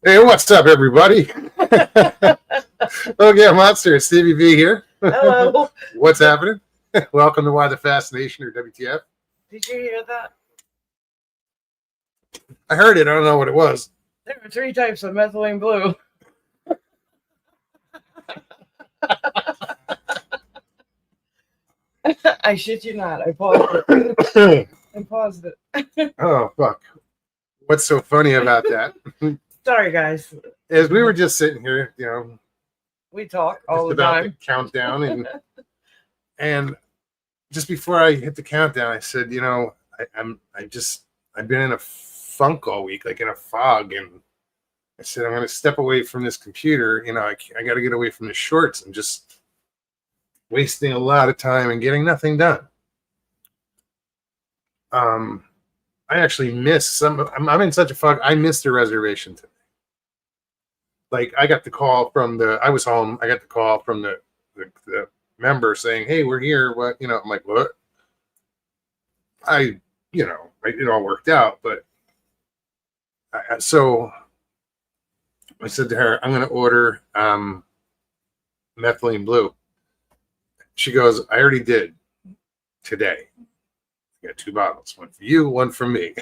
Hey, what's up, everybody? Okay, Monster, Stevie V here. Hello. What's happening? Welcome to Why the Fascination, or WTF. Did you hear that? I heard it. I don't know what it was. There are 3 types of methylene blue. I shit you not. I paused it. I paused it. Oh, fuck. What's so funny about that? Sorry, guys. Is we were just sitting here, We talk all just the about time. the countdown, and just before I hit the countdown, I said, I've been in a funk all week, like in a fog, and I said, I'm going to step away from this computer. I got to get away from the shorts and just wasting a lot of time and getting nothing done. I actually missed some. I'm in such a fog. I missed a reservation today. Like, I got the call from I was home. I got the call from the member saying, "Hey, we're here." What, I'm like, what? It all worked out, but so I said to her, "I'm going to order methylene blue." She goes, "I already did today. I got 2 bottles, one for you, one for me."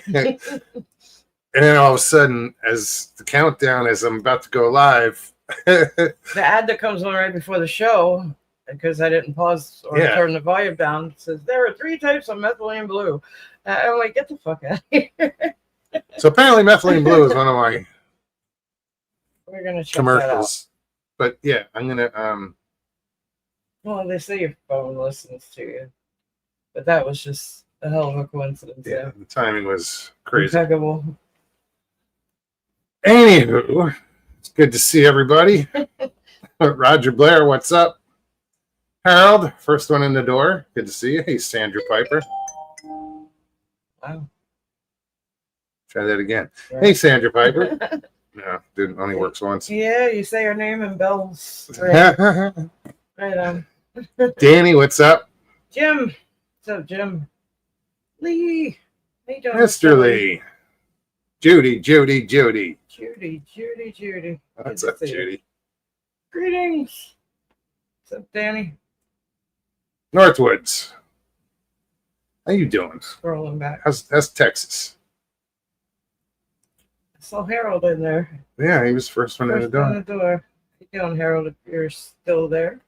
And then all of a sudden, as the countdown, as I'm about to go live, the ad that comes on right before the show, because I didn't pause or turn the volume down, says there are 3 types of methylene blue. I'm like, get the fuck out of here. So apparently methylene blue is one of my We're gonna check commercials. But yeah, I'm gonna well, they say your phone listens to you, but that was just a hell of a coincidence. Yeah, the timing was crazy. Impeccable. Anywho, it's good to see everybody. Roger Blair, what's up? Harold, first one in the door. Good to see you. Hey, Sandra Piper. Wow. Try that again. Right. Hey, Sandra Piper. No, didn't. Only works once. Yeah, you say her name in bells. Right. Right on. Danny, what's up? Jim. What's up, Jim? Lee. How you doing, Mr. Lee. Judy. Judy. What's up, Judy? Greetings. What's up, Danny? Northwoods. How you doing? Scrolling back. How's Texas? I saw Harold in there. Yeah, he was first one in the door. How you doing, Harold, if you're still there?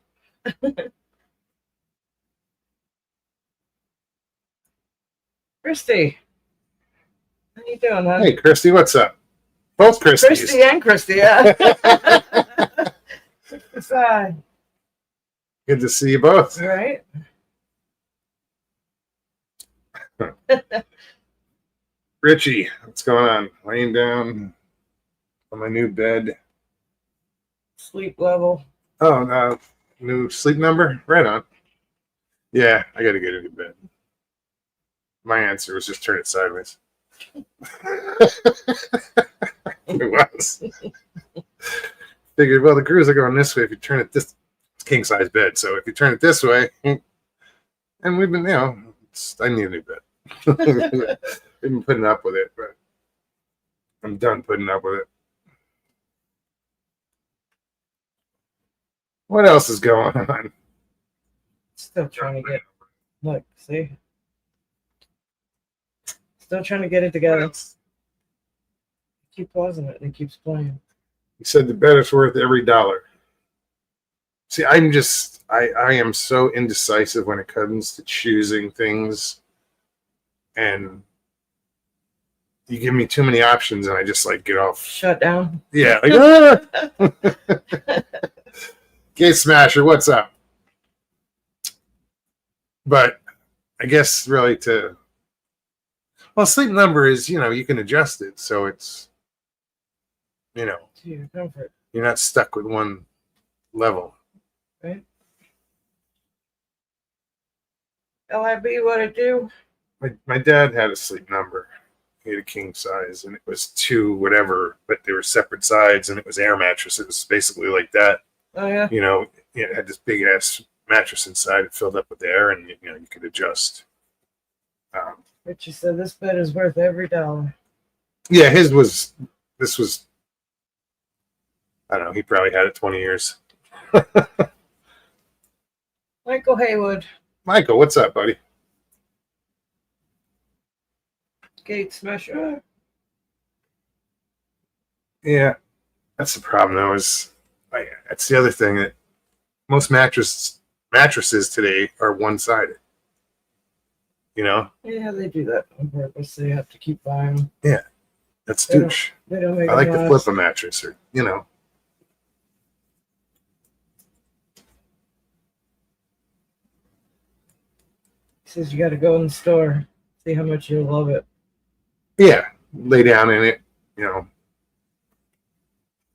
Christy. How you doing, hon? Hey, Christy, what's up? Both Christies. Christy and Christy, yeah. Side. Good to see you both. Right? Richie, what's going on? Laying down on my new bed. Sleep level. Oh, no. New sleep number? Right on. Yeah, I got to get into bed. My answer was just turn it sideways. It was. Figured, well, the crews are going this way. If you turn it this, it's king size bed. So if you turn it this way, and we've been, I need a new bed. We've been putting up with it, but I'm done putting up with it. What else is going on? Still trying to get. Look, see. Still trying to get it together. Keep pausing it, and it keeps playing. He said the bet is worth every dollar. See, I am so indecisive when it comes to choosing things, and you give me too many options, and I just get off. Shut down. Yeah. Gate Smasher, what's up? But I guess really sleep number is, you can adjust it. So it's, to your comfort. You're not stuck with one level. Right. LIB, what it do? My dad had a sleep number. He had a king size, and it was 2 whatever, but they were separate sides, and it was air mattress. It was basically like that. Oh, yeah? It had this big-ass mattress inside. It filled up with air, and, you could adjust. Richie said this bed is worth every dollar. Yeah, this was I don't know. He probably had it 20 years. Michael Haywood. Michael, what's up, buddy? Gate Smasher. Yeah, that's the problem, though. That's the other thing that most mattresses today are one-sided. You know? Yeah, they do that on purpose. They have to keep buying them. Yeah, that's douche. They don't make I like them to last. flip a mattress, or you know. He says you got to go in the store, see how much you'll love it. Yeah, lay down in it, you know.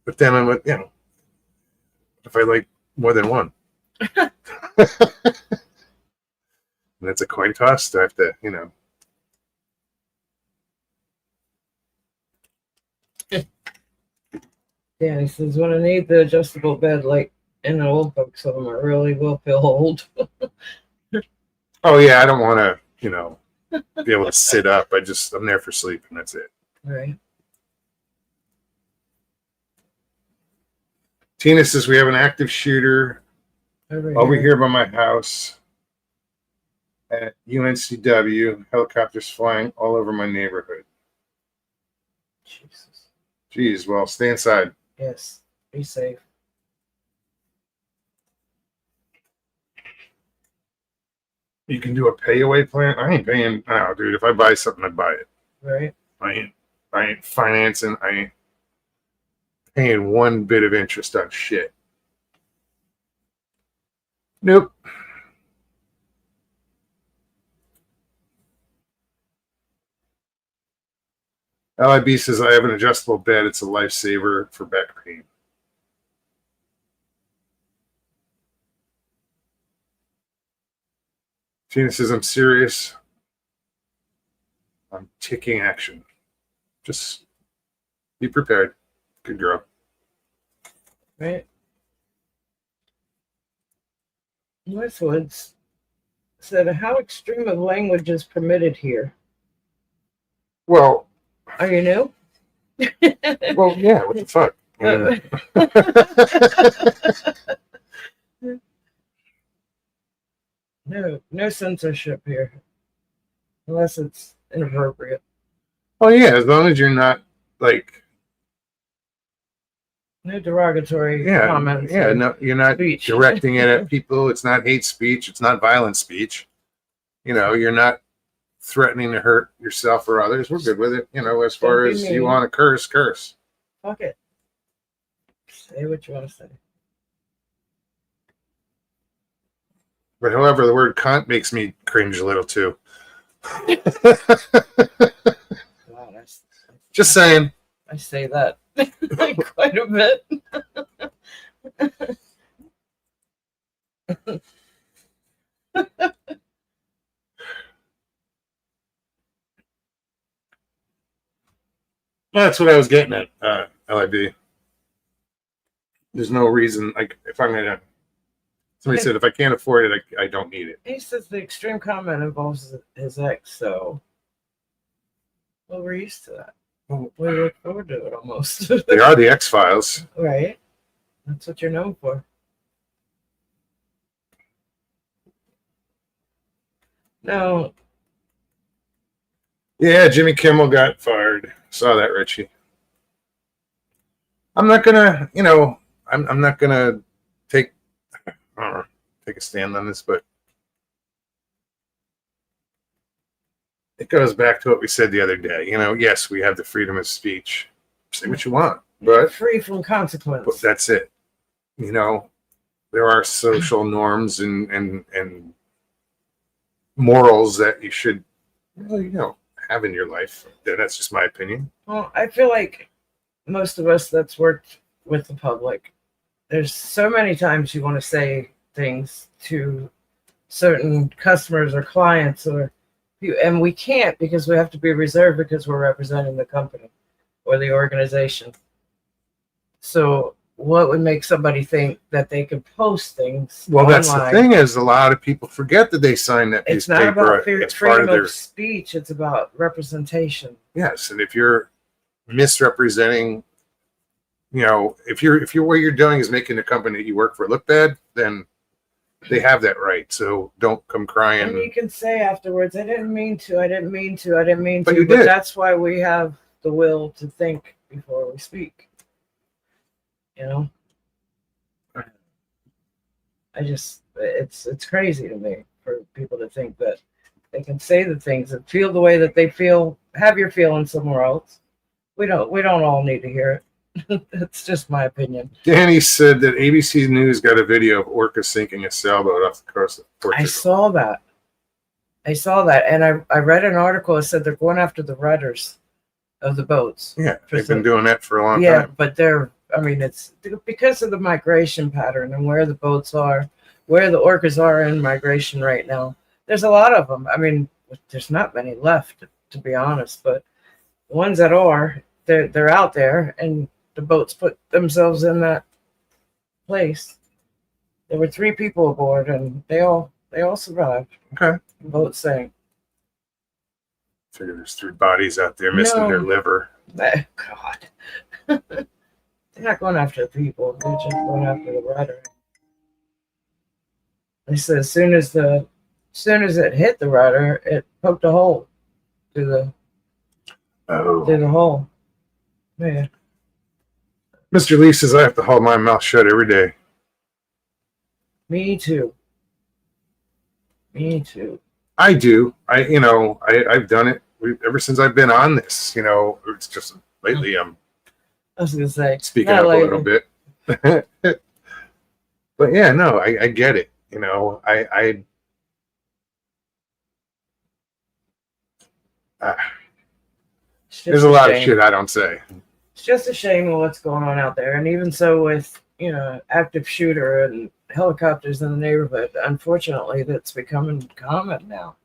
But then I'm like, you know, if I like more than one, and it's a coin toss, do I have to, you know. Yeah, he says when I need the adjustable bed, like in the old folks home, I really will feel old. Oh yeah, I don't want to, you know, be able to sit up. I'm there for sleep, and that's it. Right. Tina says we have an active shooter over here by my house at UNCW. Helicopters flying all over my neighborhood. Jesus. Geez, well, stay inside. Yes. Be safe. You can do a pay away plan. I ain't paying. No, dude. If I buy something, I buy it. Right. I ain't financing. I ain't paying one bit of interest on shit. Nope. LIB says I have an adjustable bed. It's a lifesaver for back pain. Tina says I'm serious. I'm taking action. Just be prepared. Good girl. Right. Northwoods said, how extreme of language is permitted here? Well, Are you new? well, yeah. What the fuck? No censorship here, unless it's inappropriate. Oh yeah, as long as you're not like No derogatory comments. Yeah, no, you're not speech. directing it at people. It's not hate speech. It's not violent speech. You know, you're not threatening to hurt yourself or others. We're good with it. You know, as far Don't be as mean. you want to curse. Fuck it. Say what you want to say. But however, the word cunt makes me cringe a little too. Wow, Just saying. I say that quite a bit. That's what I was getting at, LIB. There's no reason, like, if I'm gonna. Somebody said if I can't afford it, I don't need it. He says the extreme comment involves his ex, so well, we're used to that. We look forward to it almost. They are the X-Files. Right. That's what you're known for. No. Yeah, Jimmy Kimmel got fired. Saw that, Richie. I'm not gonna, you know, I'm not gonna take a stand on this, but it goes back to what we said the other day. You know, yes, we have the freedom of speech. Say what you want, but free from consequence. But that's it. You know, there are social norms and morals that you should, well, you know, have in your life. That's just my opinion. Well, I feel like most of us that's worked with the public, there's so many times you want to say things to certain customers or clients, and we can't because we have to be reserved because we're representing the company or the organization. So what would make somebody think that they could post things well, online? That's the thing is a lot of people forget that they signed that piece it's not of paper. about It's freedom part of their of speech. It's about representation. yes, and if you're misrepresenting if what you're doing is making the company that you work for look bad, then they have that right. So don't come And crying. you can say afterwards, I didn't mean to, I didn't mean to, I didn't mean But to. you did. That's why we have the will to think before we speak. It's crazy to me for people to think that they can say the things and feel the way that they feel, have your feelings somewhere else. We don't all need to hear it. That's just my opinion. Danny said that ABC News got a video of orcas sinking a sailboat off the coast of Portugal. I saw that, and I read an article that said they're going after the rudders of the boats. Yeah, they've been doing that for a long Yeah, time. but it's because of the migration pattern and where the boats are, where the orcas are in migration right now. There's a lot of them. I mean, there's not many left, to be honest, but the ones that are, they're out there, and the boats put themselves in that place. There were 3 people aboard, and they all survived. Okay. The boat sank. Figure there's 3 bodies out there missing their liver. God. They're not going after the people. They're just going after the rudder. They said as soon as it hit the rudder, it poked a hole through the hole. Yeah. Mr. Lee says I have to hold my mouth shut every day. Me too. I do. I've done it ever since I've been on this. It's just lately I'm I was gonna say speaking up a little bit. But yeah, no, I get it. There's a lot of shit I don't say. It's just a shame of what's going on out there, and even so with active shooter and helicopters in the neighborhood. Unfortunately, that's becoming common now.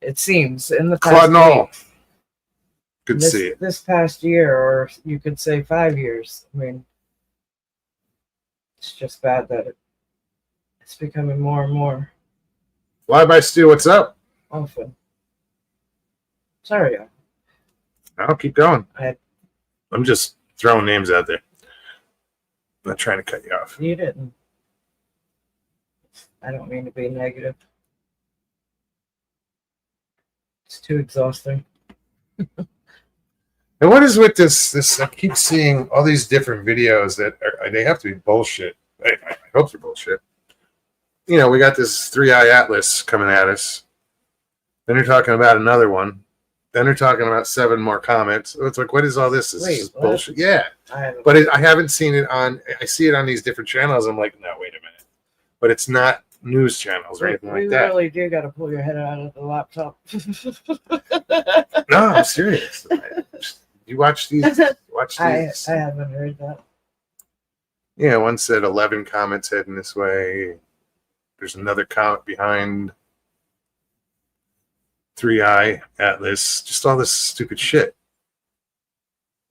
It seems in the past week, good to see it. This past year, or you could say 5 years. I mean, it's just bad that it's becoming more and more. Fly by Stu, what's up? Often. Sorry. I'll keep going. I'm just throwing names out there. I'm not trying to cut you off. You didn't. I don't mean to be negative. It's too exhausting. And what is with this? I keep seeing all these different videos that they have to be bullshit. I hope they're bullshit. We got this 3i Atlas coming at us. Then they're talking about another one. Then they're talking about 7 more comments. It's like, what is all this? This is bullshit. Yeah. I haven't seen it on. I see it on these different channels. I'm like, no, wait a minute. But it's not news channels or anything like that. You really do got to pull your head out of the laptop. No, I'm serious. You watch these? I haven't heard that. Yeah, one said 11 comments heading this way. There's another comment behind 3i Atlas. Just all this stupid shit.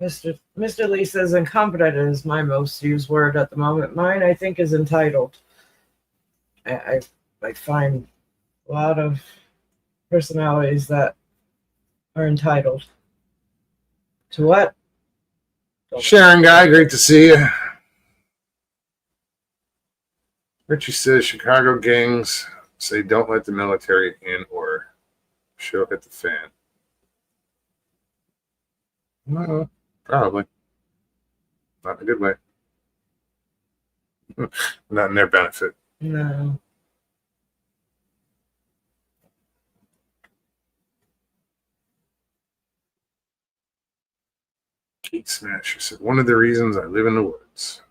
Mr. Lee says incompetent is my most used word at the moment. Mine, I think, is entitled. I find a lot of personalities that are entitled. To what? Sharon Guy, great to see you. Richie says Chicago gangs say don't let the military in or she'll hit the fan. No, probably. Not in a good way. Not in their benefit. No. Kate Smasher said, one of the reasons I live in the woods.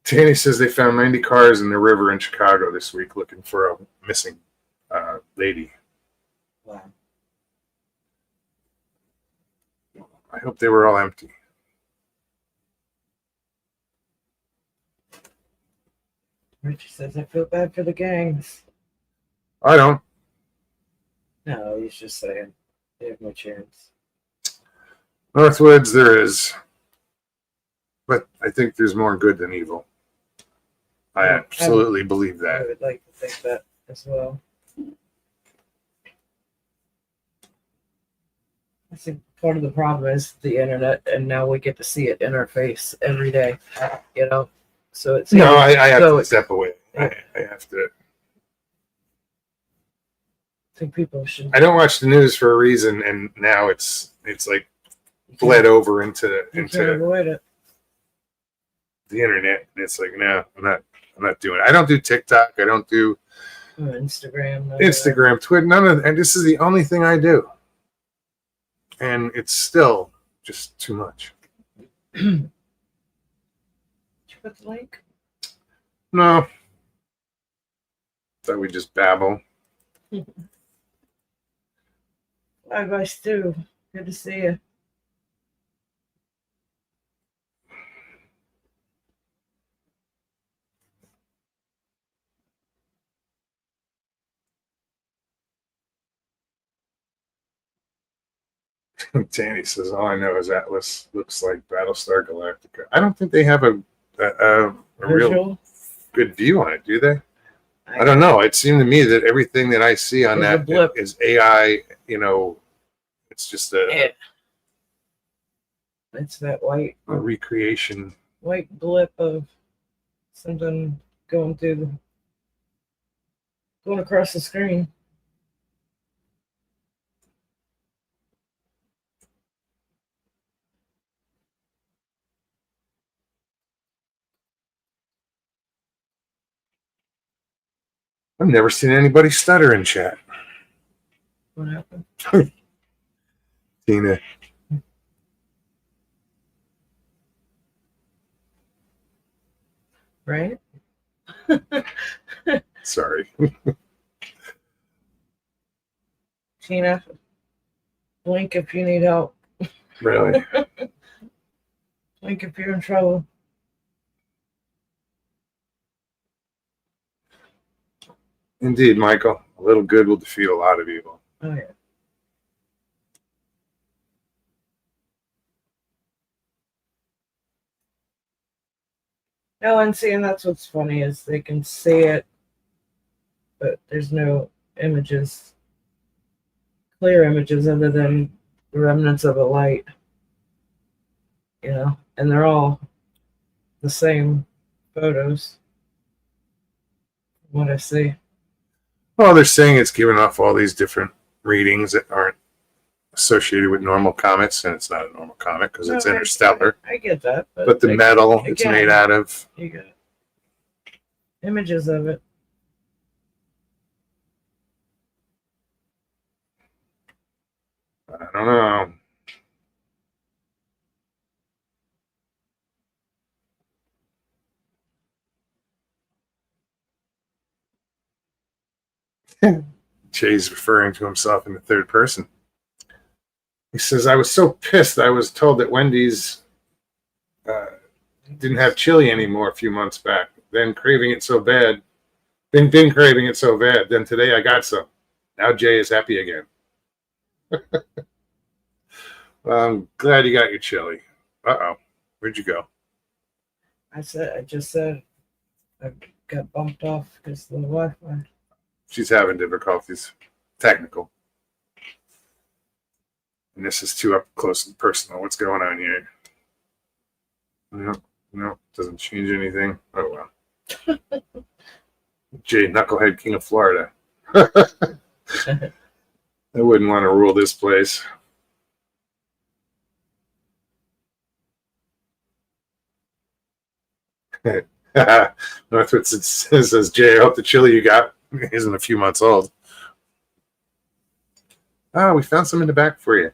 Tanny says they found 90 cars in the river in Chicago this week looking for a missing lady. Wow. I hope they were all empty. Richie says, I feel bad for the gangs. I don't. No, he's just saying they have no chance. Northwoods, there is. But I think there's more good than evil. I absolutely believe that. I would like to think that as well. I think part of the problem is the internet, and now we get to see it in our face every day. You know, so it's No, I have so to step away. I have to. I think people should. I don't watch the news for a reason, and now it's like bled over into You can't avoid it. the internet, and it's like, no, I'm not doing it. I don't do TikTok. I don't do Instagram, Twitter, none of that. And this is the only thing I do, and it's still just too much. Did you put the link? No, thought we just babble. Bye, Stu. Good to see you. Danny says, all I know is Atlas looks like Battlestar Galactica. I don't think they have a real Visual? good view on it, do they? I don't know. It seemed to me that everything that I see on There's a that blip. is AI, it's just a It's that white recreation. blip of something going across the screen. I've never seen anybody stutter in chat. What happened? Tina. Right? Sorry. Tina, blink if you need help. Really? Blink if you're in trouble. Indeed, Michael. A little good will defeat a lot of evil. Oh, yeah. No, and seeing that's what's funny is they can see it, but there's no images, clear images other than the remnants of a light. And they're all the same photos. What I see. Well, they're saying it's giving off all these different readings that aren't associated with normal comets, and it's not a normal comet because it's interstellar. I get that. But the metal it's made out of. You got images of it. I don't know. Jay's referring to himself in the third person. He says, I was so pissed I was told that Wendy's didn't have chili anymore a few months back. Then craving it so bad. Been craving it so bad. Then today I got some. Now Jay is happy again. Well, I'm glad you got your chili. Uh-oh. Where'd you go? I just said I got bumped off because of the Wi-Fi. She's having difficulties. Technical. And this is too up close and personal. What's going on here? No, doesn't change anything. Oh, well. Jay, Knucklehead, King of Florida. I wouldn't want to rule this place. Northwood says, Jay, I hope the chili you got isn't a few months old. Oh, we found some in the back for you.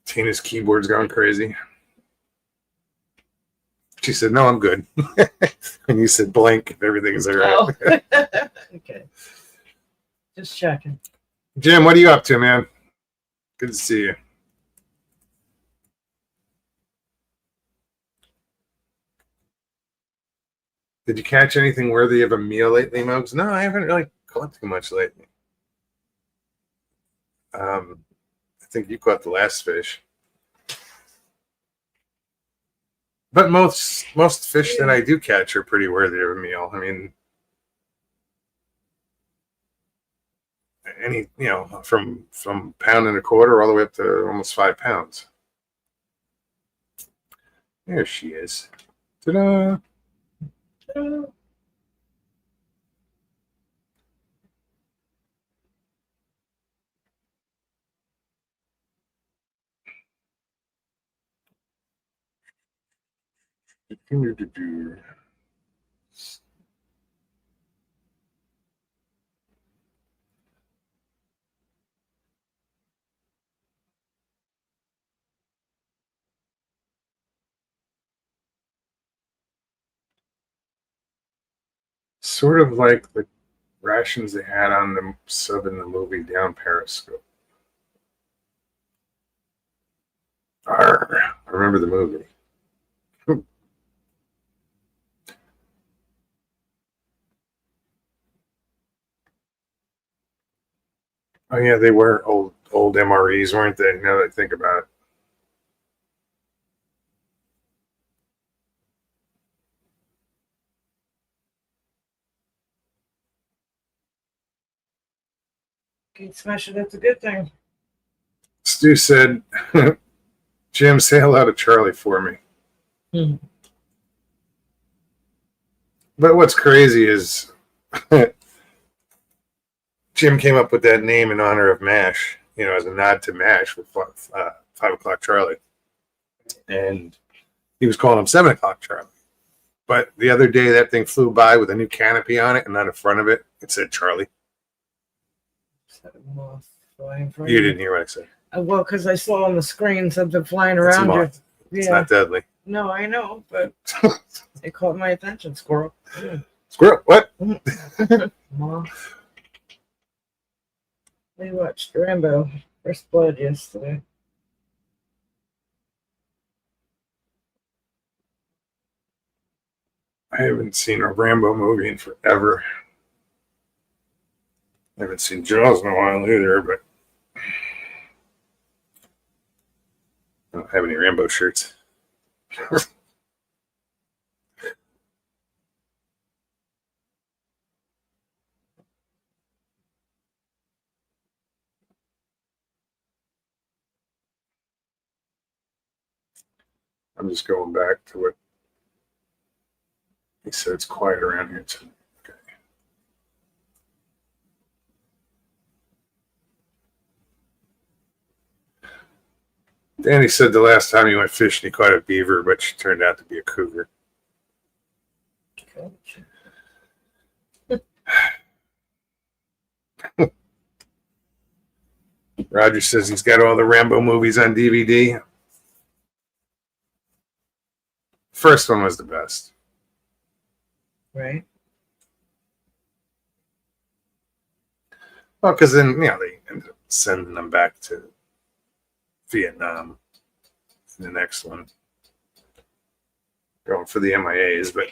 Tina's keyboard's going crazy. She said, no, I'm good. And you said blank, everything is all right. Oh. Okay. Just checking. Jim, what are you up to, man? Good to see you. Did you catch anything worthy of a meal lately, Mugs? No, I haven't really caught too much lately. I think you caught the last fish. But most fish that I do catch are pretty worthy of a meal. I mean, any, from pound and a quarter all the way up to almost 5 pounds. There she is. Ta-da! Sort of like the rations they had on the sub in the movie Down Periscope. Arr, I remember the movie. Oh yeah, they were old MREs, weren't they? Now that I think about it. Keep smashing. That's a good thing. Stu said, "Jim, say hello to Charlie for me." But what's crazy is Jim came up with that name in honor of MASH, as a nod to MASH with 5 o'clock Charlie. And he was calling him 7 o'clock Charlie. But the other day, that thing flew by with a new canopy on it, and on the front of it, it said Charlie. You didn't hear what I said. Well, because I saw on the screen something flying around you. It's not deadly. No, I know, but it caught my attention. Squirrel. Squirrel, what? Moth. We watched Rambo First Blood yesterday. I haven't seen a Rambo movie in forever. I haven't seen Jaws in a while either, but I don't have any Rambo shirts. I'm just going back to what he said. It's quiet around here too. Okay. Danny said the last time he went fishing, he caught a beaver, but she turned out to be a cougar. Roger says he's got all the Rambo movies on DVD. First one was the best. Right. Well, because then, they ended up sending them back to Vietnam in the next one. Going for the MIAs, but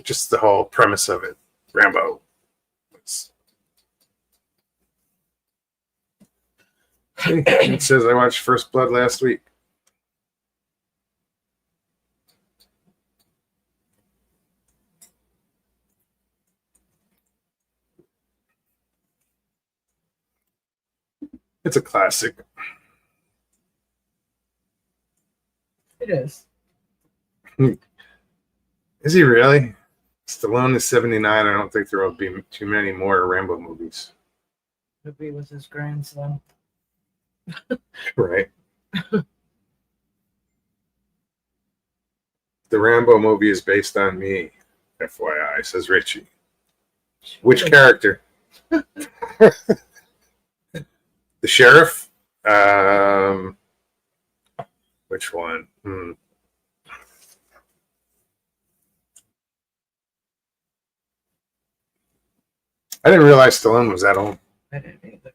just the whole premise of it, Rambo. It says I watched First Blood last week. It's a classic. It is. Is he really? Stallone is 79. I don't think there will be too many more Rambo movies. It'll be with his grandson. Right. The Rambo movie is based on me, FYI, says Richie. Which character? The sheriff? Which one? I didn't realize Stallone was that old. I didn't either.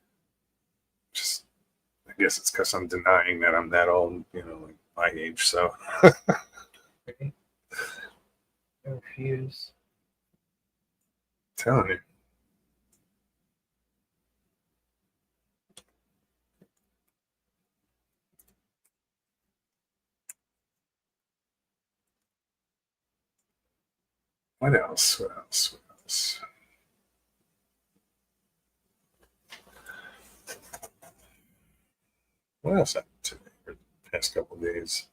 I guess it's because I'm denying that I'm that old, like my age. So I refuse. Telling you. What else? What else happened today or the past couple of days?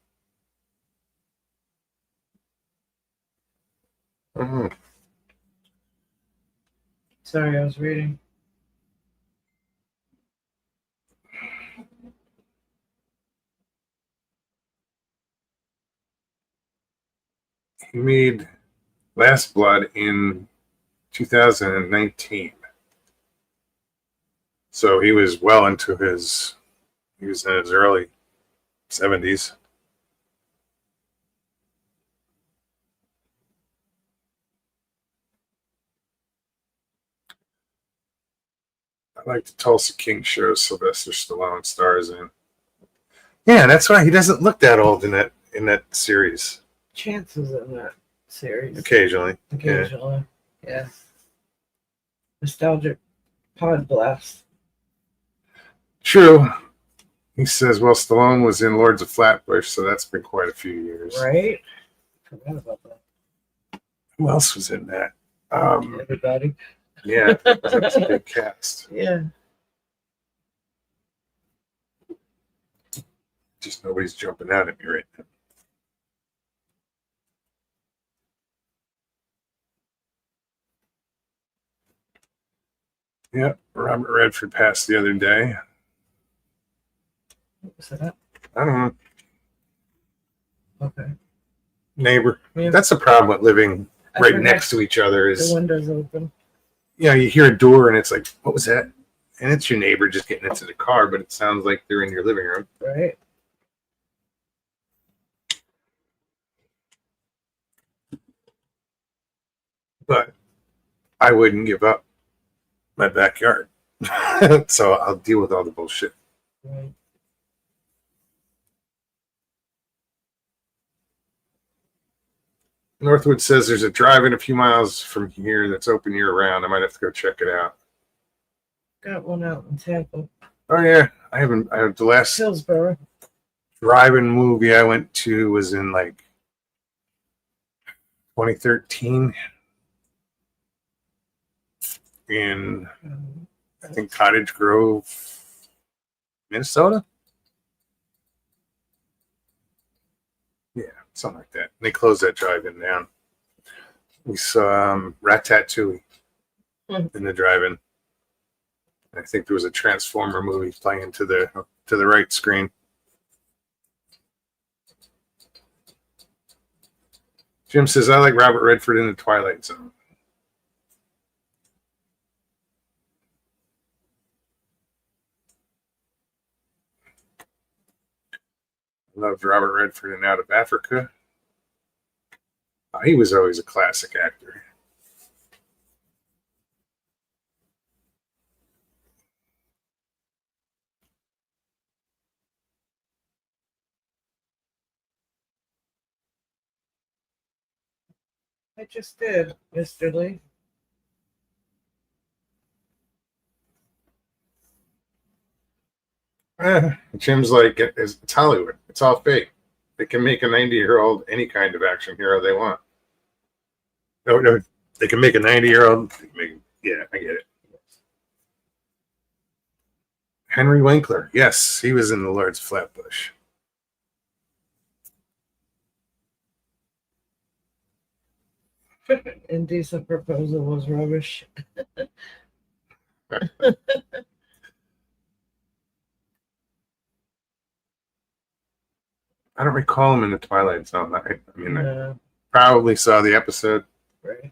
Mhm. Sorry, I was reading. He made Last Blood in 2019. So he was well into he was in his early 70s. I like the Tulsa King show Sylvester Stallone stars in. Yeah, that's why he doesn't look that old in that series. Chances in that series. Occasionally. Occasionally. Yeah. Nostalgic pod blast. True. He says, well, Stallone was in Lords of Flatbush, so that's been quite a few years. Right? Forgot about that. Who else was in that? Everybody. Yeah, that was a big cast. Yeah. Just nobody's jumping out at me right now. Yep, Robert Redford passed the other day. What was that? I don't know. Okay. Neighbor. Yeah. That's the problem with living I right forgot next to each other the is, window's open. you know, you hear a door and it's like, what was that? And it's your neighbor just getting into the car, but it sounds like they're in your living room. Right? But I wouldn't give up my backyard. So I'll deal with all the bullshit. Right. Northwood says there's a drive-in a few miles from here that's open year-round. I might have to go check it out. Got one out in Tampa. Oh yeah, I haven't. The last Hillsborough. drive-in movie I went to was in like 2013 in, I think, Cottage Grove, Minnesota. Yeah, something like that. They closed that drive-in down. We saw Ratatouille in the drive-in. I think there was a Transformer movie playing to the right screen. Jim says, I like Robert Redford in The Twilight Zone. Loved Robert Redford in Out of Africa. He was always a classic actor. I just did, Mr. Lee. Jim's like, it's Hollywood. It's all fake. They can make a 90-year-old any kind of action hero they want. No, they can make a 90-year-old. Yeah, I get it. Henry Winkler. Yes, he was in The Lords of Flatbush. Indecent Proposal was rubbish. I don't recall him in The Twilight Zone. I mean, I No, probably saw the episode. right.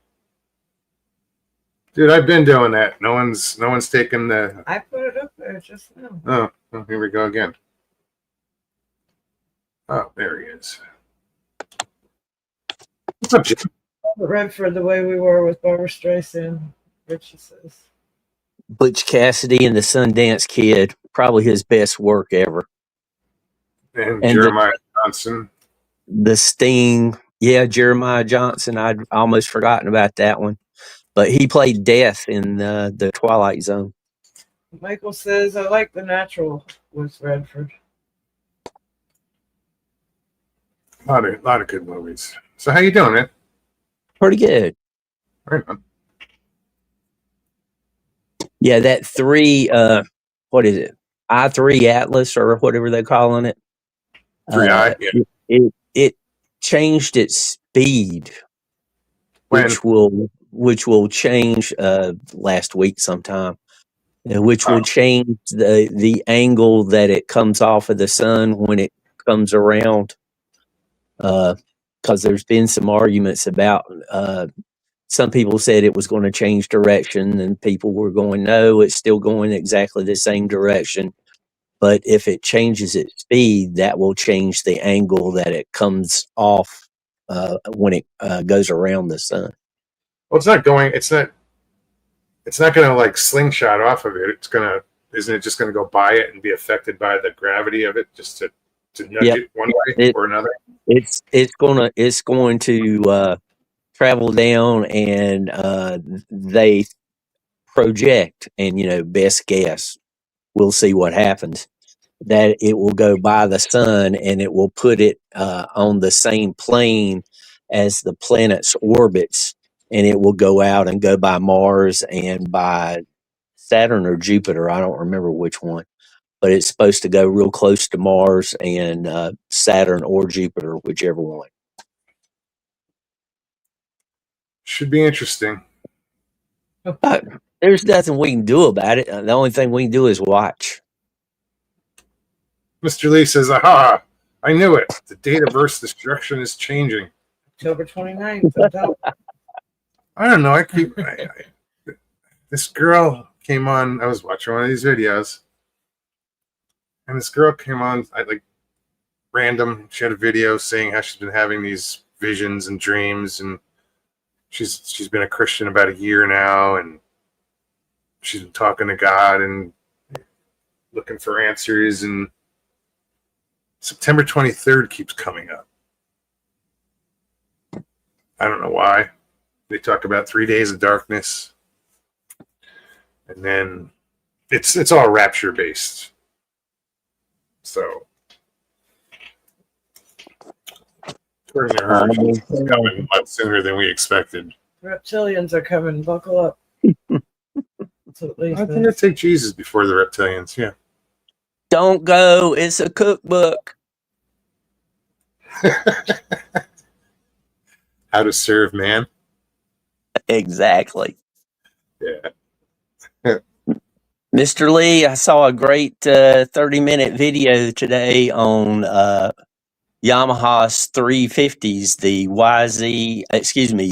Dude, I've been doing that. No one's taken the. I put it up there just now. Oh, well, here we go again. Oh, there he is. What's up, Jim? Redford, the way we were with Barbara Streisand, Richie says. Butch Cassidy and the Sundance Kid, probably his best work ever. And And Jeremiah Johnson. The Sting, yeah, Jeremiah Johnson. I'd almost forgotten about that one, but he played Death in the Twilight Zone. Michael says, I like The Natural with Redford. A lot of good movies. So how you doing, man? Pretty good. Right on. Yeah, that 3. What is it? I3 Atlas or whatever they're calling it. 3i. Yeah. It changed its speed, When? which will change last week sometime, which Oh. will change the angle that it comes off of the sun when it comes around. Because there's been some arguments about some people said it was going to change direction, and people were going, no, it's still going exactly the same direction. But if it changes its speed, that will change the angle that it comes off when it goes around the sun. Well, it's not going. It's not going to like slingshot off of it. It's gonna. Isn't it just going to go by it and be affected by the gravity of it, just to nudge Yep. it one way or another? It's going to travel down, and they project, and best guess, we'll see what happens, that it will go by the sun and it will put it on the same plane as the planet's orbits, and it will go out and go by Mars and by Saturn or Jupiter. I don't remember which one, but it's supposed to go real close to Mars and Saturn or Jupiter, whichever one. Should be interesting. But there's nothing we can do about it. The only thing we can do is watch. Mr. Lee says, aha, I knew it. The date of Earth's destruction is changing. October 29th. I don't know. This girl came on. I was watching one of these videos, and this girl came on, random. She had a video saying how she's been having these visions and dreams, and she's been a Christian about a year now, and she's been talking to God and looking for answers, and September 23rd keeps coming up. I don't know why. They talk about 3 days of darkness, and then it's all rapture based. So according to her, it's coming much sooner than we expected. Reptilians are coming. Buckle up. So at least I think I'd take Jesus before the reptilians. Yeah. Don't go. It's a cookbook. How to serve man. Exactly. Yeah. Mr. Lee, I saw a great 30-minute video today on Yamaha's 350s, the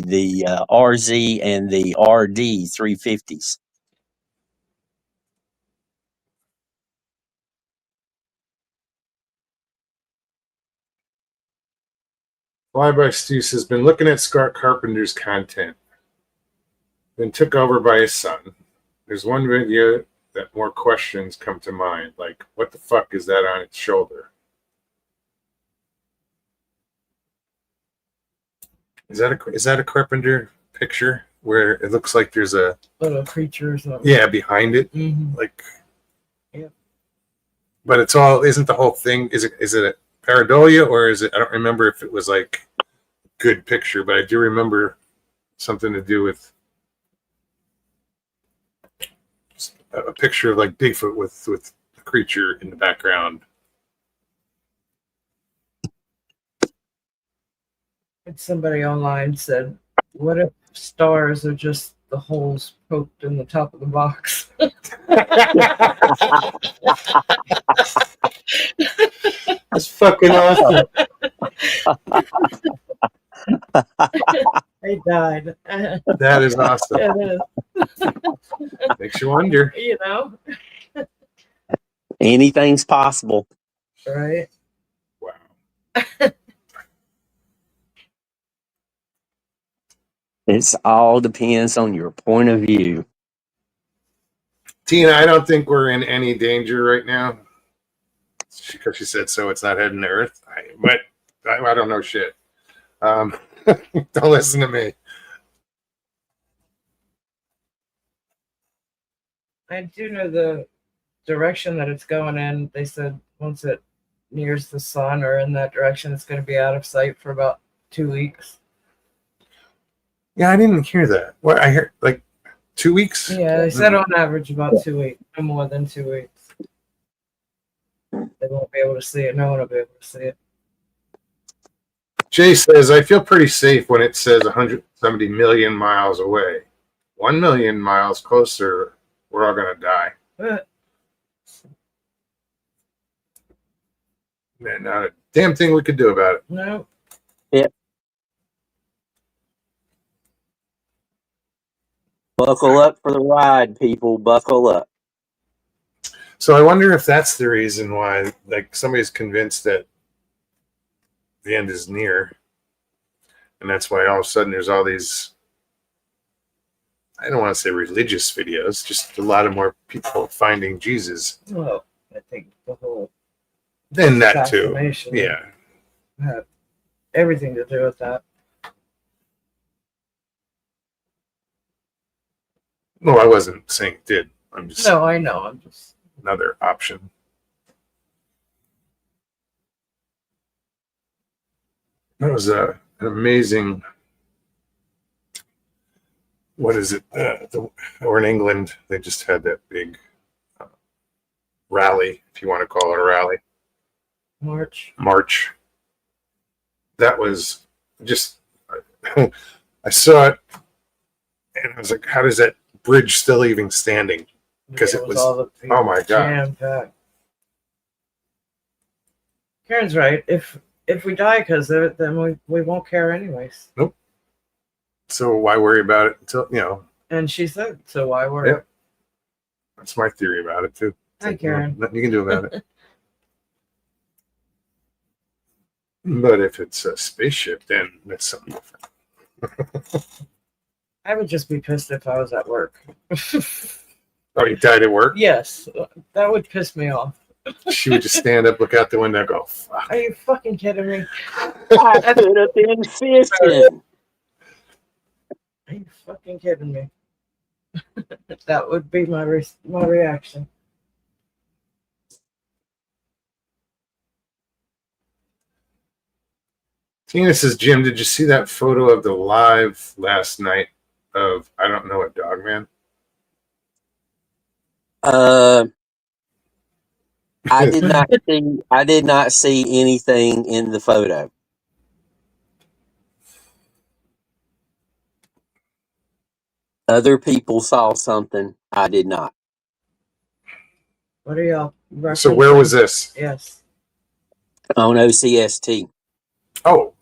the RZ and the RD 350s. Flyby Stu says, been looking at Scott Carpenter's content. Then took over by his son. There's one video that more questions come to mind, like, what the fuck is that on its shoulder? Is that a Carpenter picture where it looks like there's a little creature or something. Yeah, behind it, like. Yeah. But it's all. Isn't the whole thing? Is it a pareidolia, or is it? I don't remember if it was like a good picture, but I do remember something to do with a picture of like Bigfoot with a creature in the background. And somebody online said, "What if stars are just the holes poked in the top of the box?" That's fucking awesome. They died. That is awesome. It is. Makes you wonder. You know? Anything's possible. Right? Wow. It all depends on your point of view. Tina, I don't think we're in any danger right now. Because she said so, it's not heading to Earth. But I don't know shit. Don't listen to me. I do know the direction that it's going in. They said once it nears the sun or in that direction, it's going to be out of sight for about 2 weeks. Yeah, I didn't hear that. What I heard, like 2 weeks? Yeah, they said on average about 2 weeks, no more than 2 weeks. They won't be able to see it. No one will be able to see it. Jay says, I feel pretty safe when it says 170 million miles away. 1 million miles closer, we're all going to die. But Man, not a damn thing we could do about it. no, Buckle up for the ride, people. Buckle up. So I wonder if that's the reason why, like, somebody's convinced that the end is near. And that's why all of a sudden there's all these, I don't want to say religious videos, just a lot of more people finding Jesus. well, I think the whole Then that too. assassination Yeah. had everything to do with that. No, I wasn't saying it did. I'm just No, I know. I'm just another option. That was an amazing. What is it? Or in England, they just had that big rally, if you want to call it a rally, march. That was just. I saw it, and I was like, "How does that bridge still even standing?" Because it was all the people oh my God. jam-packed. Karen's right. If we die because of it, then we won't care anyways. So why worry about it until you know? And she said, so why worry? Yeah. That's my theory about it too. Hi, Karen. Nothing you can do about it. But if it's a spaceship, then that's something different. I would just be pissed if I was at work. Oh, you died at work? Yes, that would piss me off. She would just stand up, look out the window, and go, "Fuck." Are you fucking kidding me? I could have been fishing. Are you fucking kidding me? That would be my reaction. Tina says, Jim, did you see that photo of the live last night of I don't know a dog man? I did not see. I did not see anything in the photo. Other people saw something. I did not. What are y'all? So where was this? Yes. On OCST. Oh,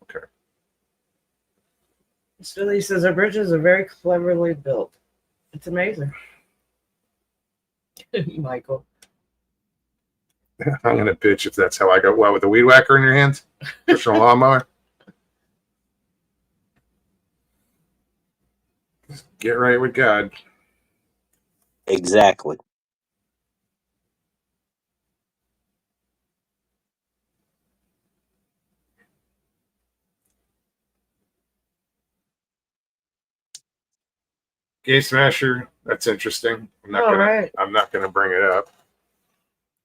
okay. Billy says our bridges are very cleverly built. It's amazing. Michael. I'm gonna bitch if that's how I go. What, with a weed whacker in your hands? Pushing a lawnmower? Get right with God. Exactly. Gay Smasher, that's interesting. I'm not gonna bring it up.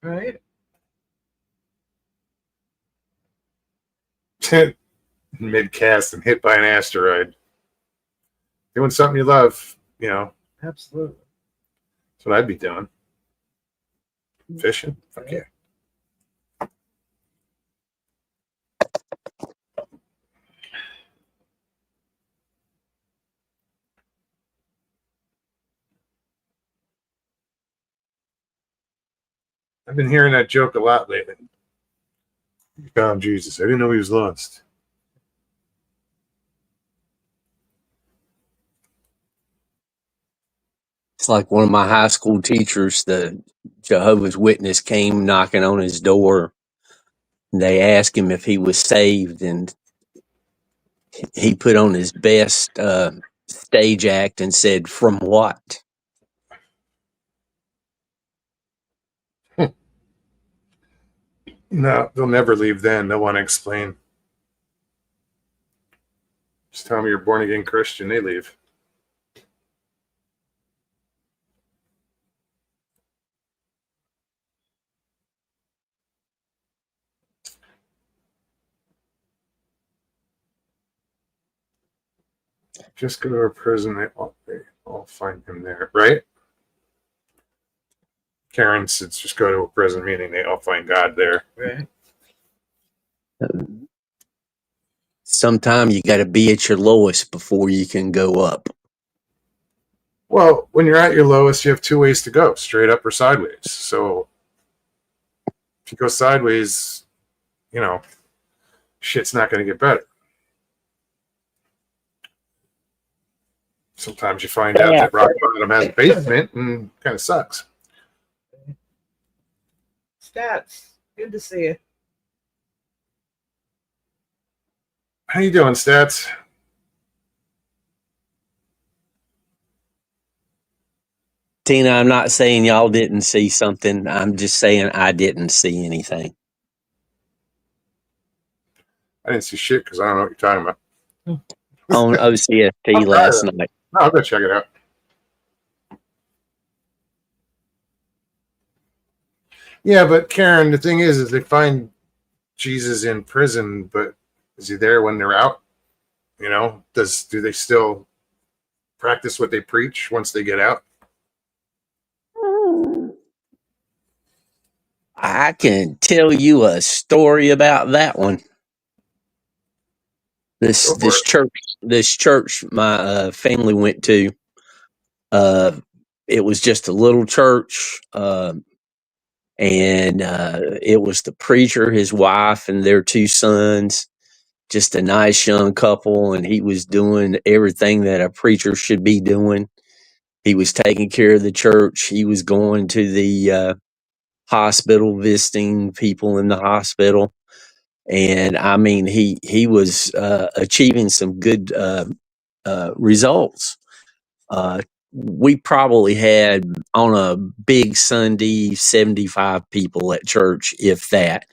Right. Mid cast and hit by an asteroid. Doing something you love, you know. Absolutely. That's what I'd be doing. Fishing. Fuck yeah. I've been hearing that joke a lot lately. You found Jesus. I didn't know he was lost. It's like one of my high school teachers, the Jehovah's Witness, came knocking on his door. They asked him if he was saved, and he put on his best stage act and said, "From what?" No, they'll never leave then. They'll want to explain. Just tell them you're a born again Christian, they leave. Just go to a prison, they all find him there, right? Karen said just go to a prison meeting. They all find God there. Right. Sometimes you got to be at your lowest before you can go up. Well, when you're at your lowest, you have two ways to go: straight up or sideways. So if you go sideways, you know, shit's not going to get better. Sometimes you find out that rock bottom has a basement and kind of sucks. Stats. Good to see you. How you doing, Stats? Tina, I'm not saying y'all didn't see something. I'm just saying I didn't see anything. I didn't see shit because I don't know what you're talking about. On OCST last night. No, I'll go check it out. Yeah, but Karen, the thing is they find Jesus in prison, but is he there when they're out? You know, do they still practice what they preach once they get out? I can tell you a story about that one. This church my family went to. It was just a little church, and it was the preacher, his wife, and their two sons. Just a nice young couple, and he was doing everything that a preacher should be doing. He was taking care of the church. He was going to the hospital, visiting people in the hospital. And I mean, he was achieving some good results. We probably had on a big Sunday 75 people at church, if that.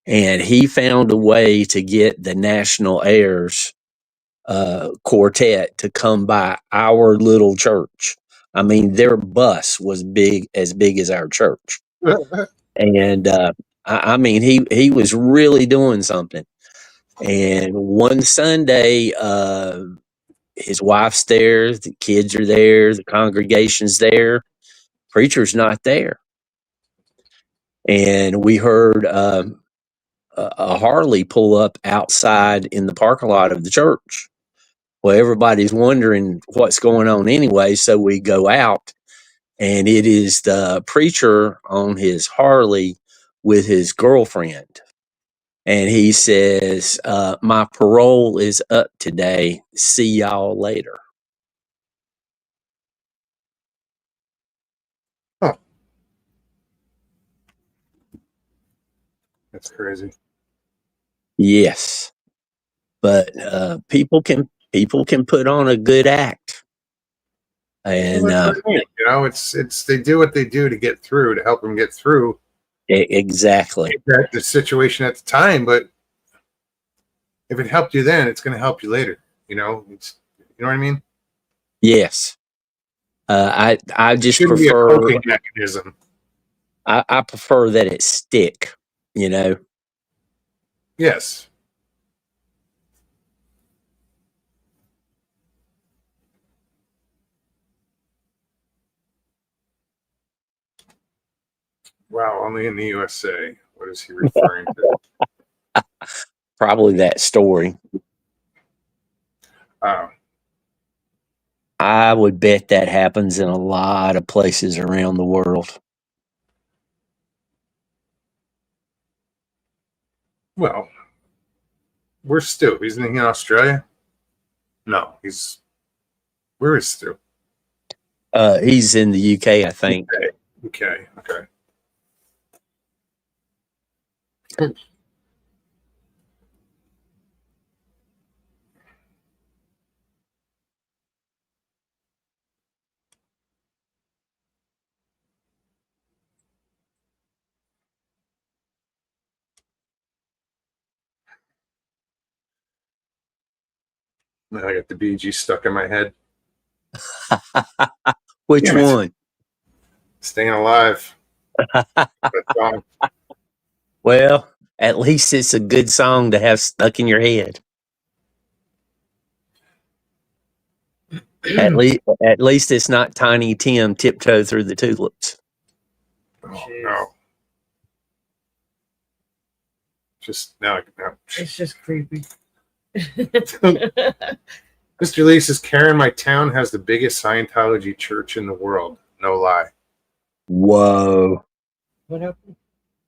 And he found a way to get the National Airs quartet to come by our little church. I mean, their bus was big as our church. And I mean, he was really doing something. And one Sunday, his wife's there, the kids are there, the congregation's there, preacher's not there. And we heard a Harley pull up outside in the parking lot of the church. Well, everybody's wondering what's going on anyway, so we go out, and it is the preacher on his Harley with his girlfriend. And he says, my parole is up today. See y'all later. Huh. That's crazy. Yes. But people can put on a good act. And you know, it's they do what they do to get through, to help them get through exactly the situation at the time. But if it helped you then, it's going to help you later. You know, you know what I mean? Yes. I just Shouldn't prefer be a coping mechanism. I prefer that it stick, you know. Yes. Wow, only in the USA. What is he referring to? Probably that story. I would bet that happens in a lot of places around the world. Well, where's Stu? Isn't he in Australia? No, where is Stu? He's in the UK, I think. Okay. Now I got the BG stuck in my head. Which one? Staying Alive. That song. Well, at least it's a good song to have stuck in your head. At least it's not Tiny Tim Tiptoe Through the Tulips. Jeez. no. Just now. It's just creepy. Mr. Lee says, Karen, my town has the biggest Scientology church in the world. No lie. Whoa. What happened?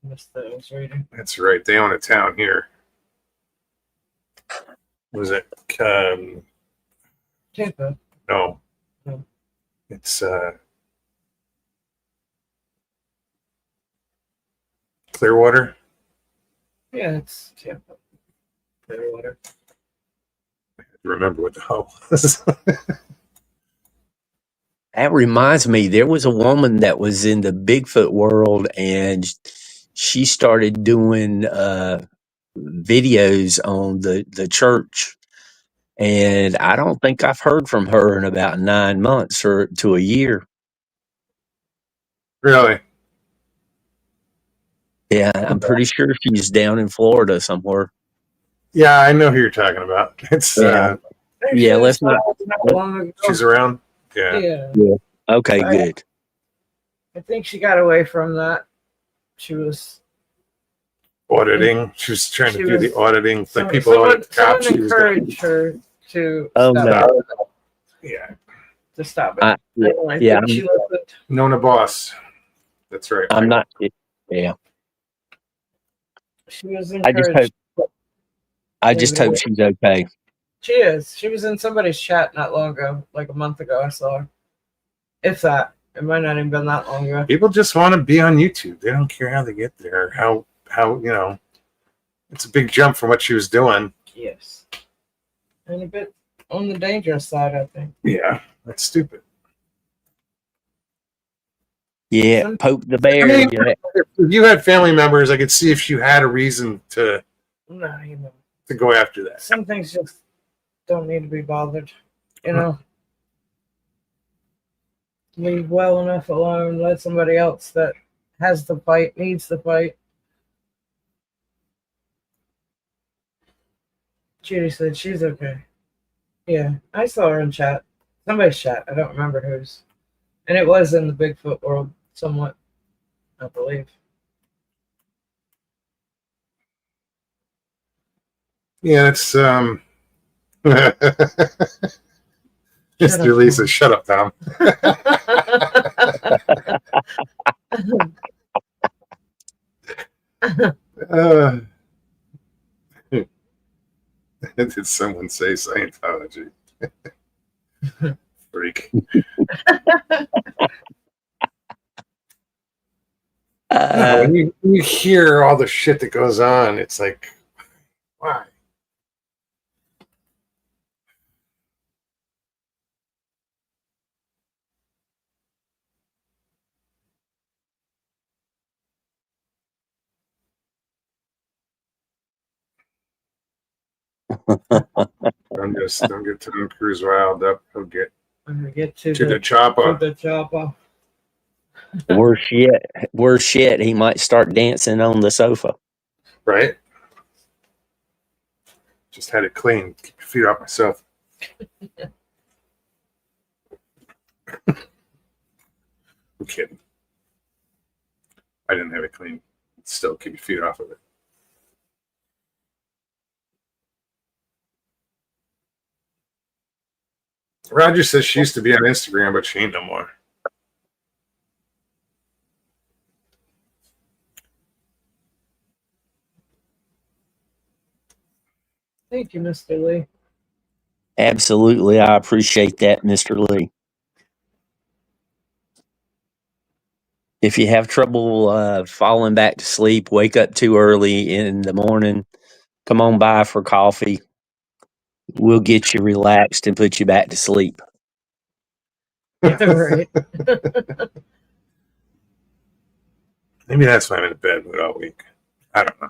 Missed that. I was reading. That's right. They own a town here. Was it? Tampa. No. No. It's Clearwater. Yeah, it's Tampa. Clearwater. Remember what the hell was. That reminds me, there was a woman that was in the Bigfoot world, and she started doing videos on the church. And I don't think I've heard from her in about 9 months or to a year. Really? Yeah, I'm pretty sure she's down in Florida somewhere. Yeah, I know who you're talking about. It's Yeah. Yeah, let's not. long ago. she's around. Yeah. Yeah. Okay, Right. good. I think she got away from that. She was Auditing. She was trying She to do the was- auditing. Like someone, people audit cops. someone She was encouraged her to Oh, stop no. it. yeah. To stop it. I, yeah, And I yeah, think she listened. Nona Boss. That's right. I'm not. Yeah, She was I just encouraged. I just hope she's okay. She is. She was in somebody's chat not long ago, like a month ago. I saw her. If that, it might not even been that long ago. People just want to be on YouTube. They don't care how they get there. How it's a big jump from what she was doing. Yes. And a bit on the dangerous side, I think. Yeah, that's stupid. Yeah, poke the bear. I mean, yeah. If you had family members, I could see if you had a reason to No, you know, go after that. some things just don't need to be bothered. You know, leave well enough alone. Let somebody else that has the fight, needs the fight. Judy said she's okay. Yeah, I saw her in chat. Somebody's chat. I don't remember whose. And it was in the Bigfoot world, somewhat, I believe. Yeah, it's Mr. Lisa, shut up, Tom. Did someone say Scientology? Freak. No, when you hear all the shit that goes on, it's like, why? Don't get Tom Cruise riled up. He'll get I'm gonna get to to the the chopper. chopper. Worse yet, he might start dancing on the sofa. Right? Just had it clean. Keep your feet off myself. I'm kidding. I didn't have it clean. Still keep your feet off of it. Roger says she used to be on Instagram, but she ain't no more. Thank you, Mr. Lee. Absolutely, I appreciate that, Mr. Lee. If you have trouble falling back to sleep, wake up too early in the morning, come on by for coffee. We'll get you relaxed and put you back to sleep. Right. Maybe that's why I'm in bed with all week. I don't know.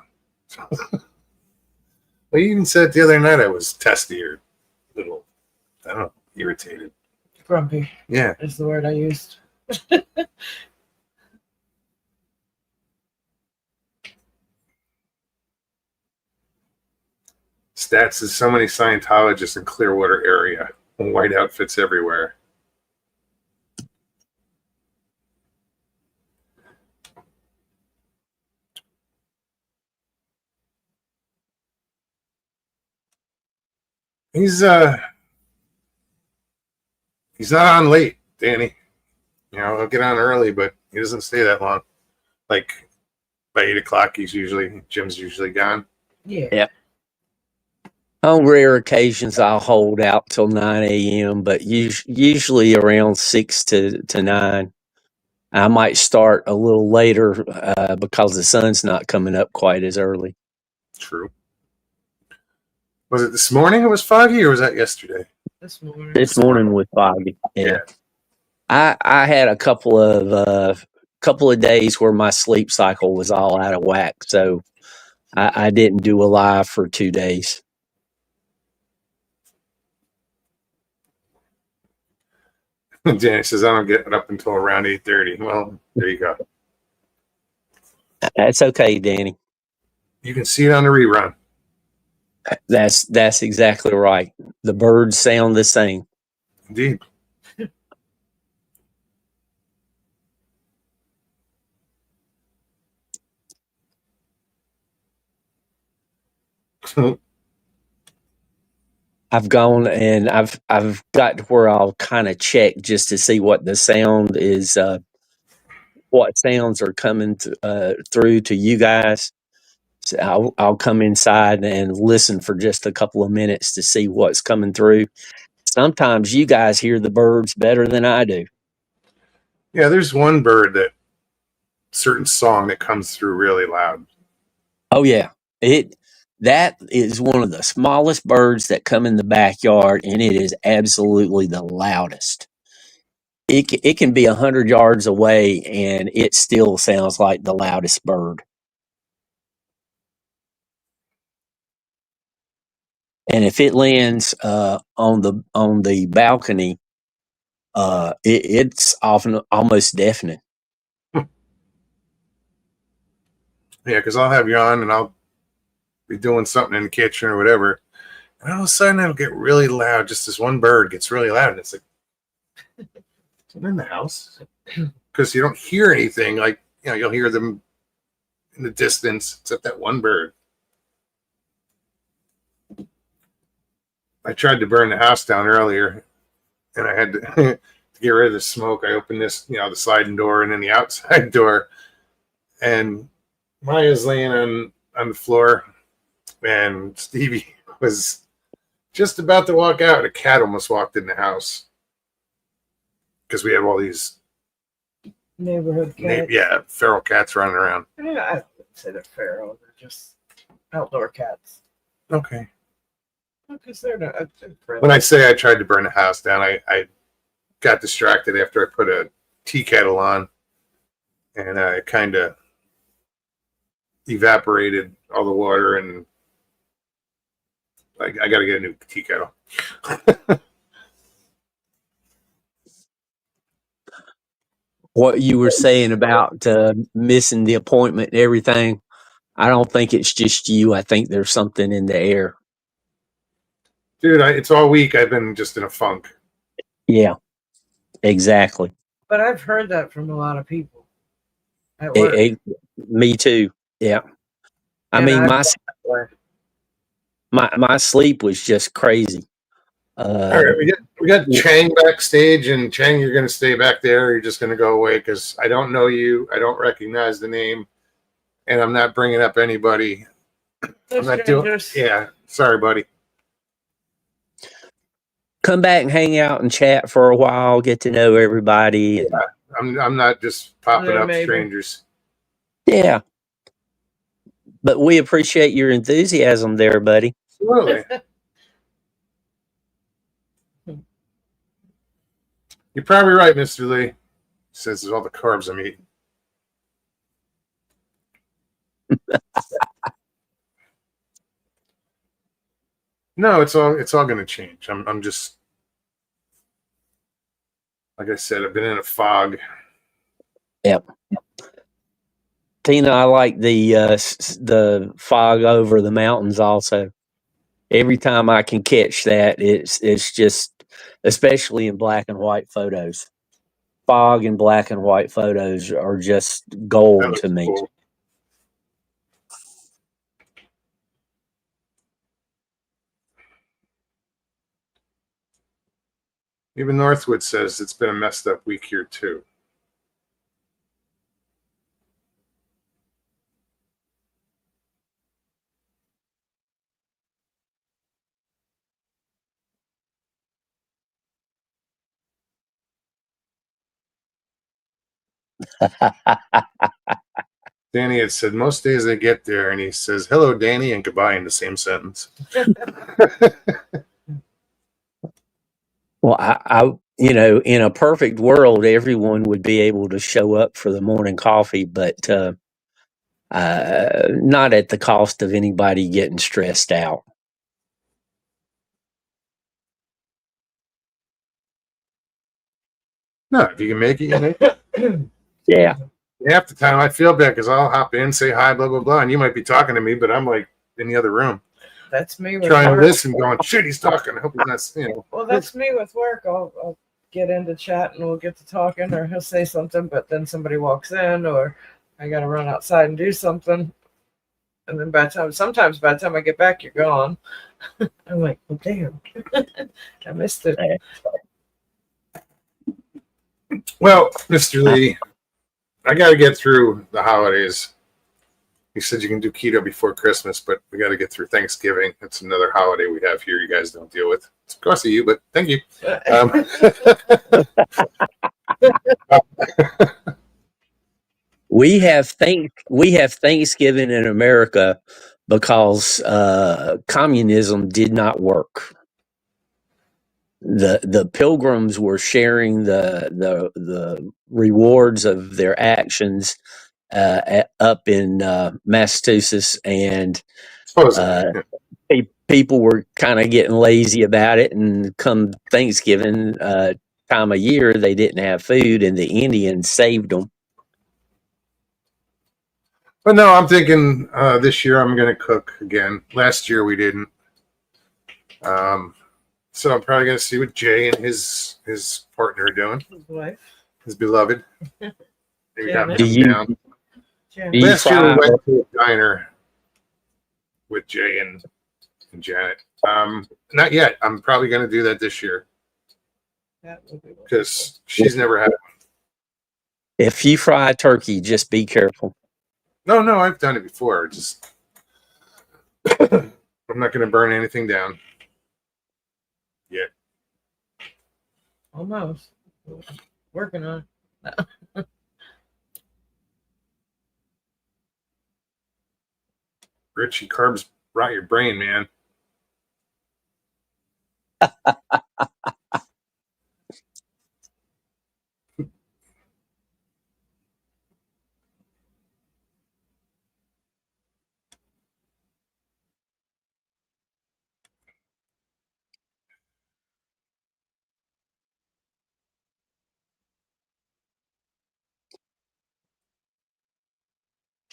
Well, you even said the other night I was testy or little, I don't know, irritated. Grumpy Yeah. is the word I used. Stats is so many Scientologists in Clearwater area. White outfits everywhere. He's not on late, Danny. You know, he'll get on early, but he doesn't stay that long. Like by 8 o'clock, Jim's usually gone. Yeah. On rare occasions, I'll hold out till 9 a.m., but usually around 6 to 9. I might start a little later because the sun's not coming up quite as early. True. Was it this morning it was foggy, or was that yesterday? This morning. This morning was foggy. Yeah. I had a couple of days where my sleep cycle was all out of whack, so I didn't do a live for 2 days. Danny says I don't get up until around 8:30. Well, there you go. That's okay, Danny. You can see it on the rerun. That's exactly right. The birds sound the same. Indeed. I've gone and I've got to where I'll kind of check just to see what the sound is, what sounds are coming through to you guys. So I'll come inside and listen for just a couple of minutes to see what's coming through. Sometimes you guys hear the birds better than I do. Yeah, there's one bird that certain song that comes through really loud. Oh yeah, that is one of the smallest birds that come in the backyard, and it is absolutely the loudest. It can be 100 yards away, and it still sounds like the loudest bird. And if it lands on the balcony, it's often almost deafening. Yeah, because I'll have you on and I'll be doing something in the kitchen or whatever, and all of a sudden it'll get really loud. Just this one bird gets really loud, and it's like, I'm in the house, because you don't hear anything. Like, you know, you'll hear them in the distance, except that one bird. I tried to burn the house down earlier, and I had to, to get rid of the smoke. I opened this, you know, the sliding door and then the outside door, and Maya's laying on the floor, and Stevie was just about to walk out. A cat almost walked in the house because we have all these Neighborhood cats. feral cats running around. I wouldn't say they're feral. They're just outdoor cats. Okay. Because they're not. When I say I tried to burn the house down, I got distracted after I put a tea kettle on, and I kind of evaporated all the water, and I got to get a new tea kettle. What you were saying about missing the appointment and everything, I don't think it's just you. I think there's something in the air. Dude, it's all week. I've been just in a funk. Yeah, exactly. But I've heard that from a lot of people at work. Me too. Yeah. I And mean, I've my gone that way. my sleep was just crazy. All right, we got Chang backstage, and Chang, you're going to stay back there. Or you're just going to go away because I don't know you. I don't recognize the name, and I'm not bringing up anybody. They're I'm not doing. strangers. Yeah, sorry, buddy. Come back and hang out and chat for a while, get to know everybody. Yeah, I'm not just popping Yeah, up maybe. strangers. Yeah. But we appreciate your enthusiasm there, buddy. Absolutely. You're probably right, Mr. Lee. Says there's all the carbs I'm eating. No, it's all going to change. I'm just, like I said, I've been in a fog. Yep. Tina, I like the fog over the mountains also. Every time I can catch that, it's just, especially in black and white photos. Fog and black and white photos are just That gold looks to me. cool. Even Northwood says it's been a messed up week here too. Danny had said most days they get there, and he says hello, Danny, and goodbye in the same sentence. Well, in a perfect world, everyone would be able to show up for the morning coffee, but not at the cost of anybody getting stressed out. No, if you can make it, you make it. Yeah. Half the time I feel bad because I'll hop in, say hi, blah, blah, blah, and you might be talking to me, but I'm like in the other room. That's me with trying to work. listen, going, shit, he's talking. I hope he's not, you know. Well, that's me with work. I'll get into chat and we'll get to talking, or he'll say something, but then somebody walks in, or I got to run outside and do something. And then sometimes by the time I get back, you're gone. I'm like, well, damn, I missed it. Well, Mr. Lee, I got to get through the holidays. You said you can do keto before Christmas, but we got to get through Thanksgiving. It's another holiday we have here you guys don't deal with. It's because of you, but thank you. We have Thanksgiving in America because communism did not work. The Pilgrims were sharing the rewards of their actions up in Massachusetts, and people were kind of getting lazy about it. And come Thanksgiving time of year, they didn't have food, and the Indians saved them. But no, I'm thinking this year I'm going to cook again. Last year we didn't. So I'm probably going to see what Jay and his partner are doing. His wife. His beloved. Maybe have him Do come you- down. Janet. Last year we try- went to a diner with Jay and Janet. Not yet. I'm probably going to do that this year That would be wonderful. because she's never had it. If you fry a turkey, just be careful. No, I've done it before. Just I'm not going to burn anything down. Almost. Working on it. Richie, carbs rot your brain, man.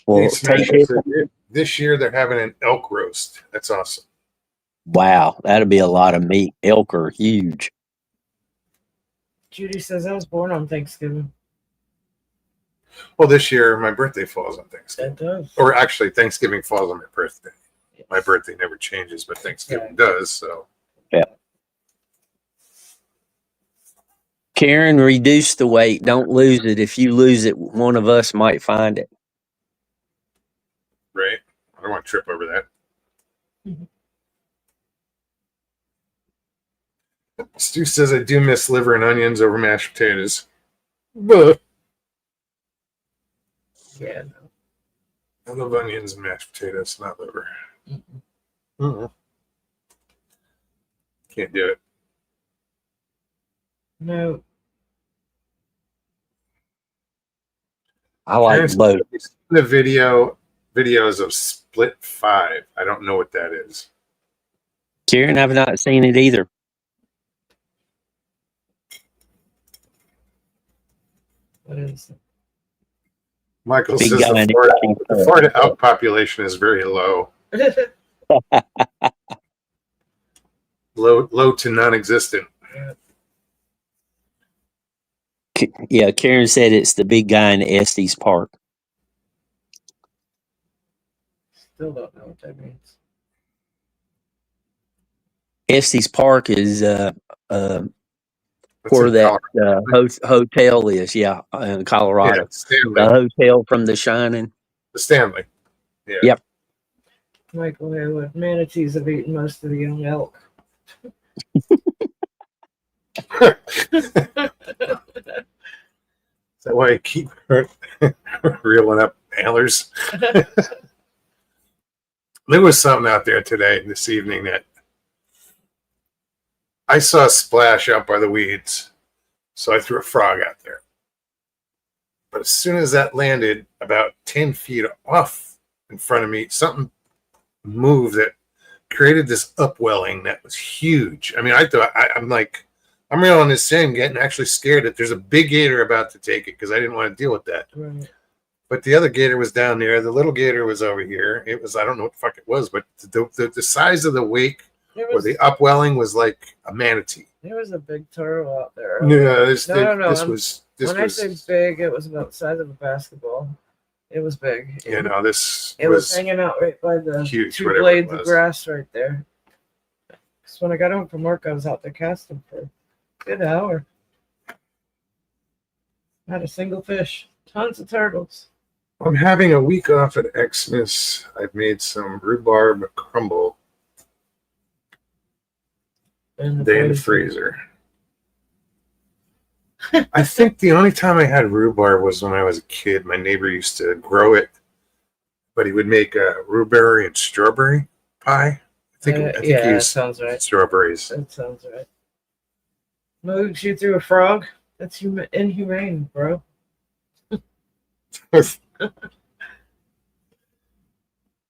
Well, Hey, take Smash, it. this year they're having an elk roast. That's awesome. Wow, that'll be a lot of meat. Elk are huge. Judy says I was born on Thanksgiving. Well, this year my birthday falls on Thanksgiving. It does. Or actually, Thanksgiving falls on my birthday. Yes. My birthday never changes, but Thanksgiving does. So Karen, reduce the weight. Don't lose it. If you lose it, one of us might find it. right, I don't want to trip over that. Mhm. Stu says I do miss liver and onions over mashed potatoes. But Yeah. No. I love onions and mashed potatoes, not liver. Mm-mm. Can't do it. No. I like Karen's both. the videos of Split 5. I don't know what that is. Karen, I've not seen it either. What is Michael Big says guy in the Florida elk population is very low. it? Low to non-existent. Yeah, Karen said it's the big guy in Estes Park. Still don't know what that means. Estes Park is That's where in that Colorado. hotel is. Yeah, in Yeah, Colorado. Stanley. The hotel from The Shining. The Stanley. Yeah. Yep. Michael Haywood. Manatees have eaten most of the young elk. Is that why you keep reeling up antlers? There was something out there today, this evening, that I saw a splash out by the weeds. So I threw a frog out there. But as soon as that landed about 10 feet off in front of me, something moved that created this upwelling that was huge. I mean, I thought, I'm like, I'm reeling this in, getting actually scared that there's a big gator about to take it because I didn't want to deal with that. Right. But the other gator was down there. The little gator was over here. It was, I don't know what the fuck it was, but the size of the wake or the upwelling was like a manatee. There was a big turtle out there. Yeah, When I say big, it was about the size of a basketball. It was big. You know, this It was hanging out right by the huge, two whatever it blades of was. grass right there. Because when I got home from work, I was out there casting for a good hour. Not a single fish. Tons of turtles. I'm having a week off at Xmas. I've made some rhubarb crumble In in the freezer. I think the only time I had rhubarb was when I was a kid. My neighbor used to grow it, but he would make a rhubarb and strawberry pie. I think he that used sounds right. strawberries. That sounds right. Moogs you threw a frog? That's inhumane, bro.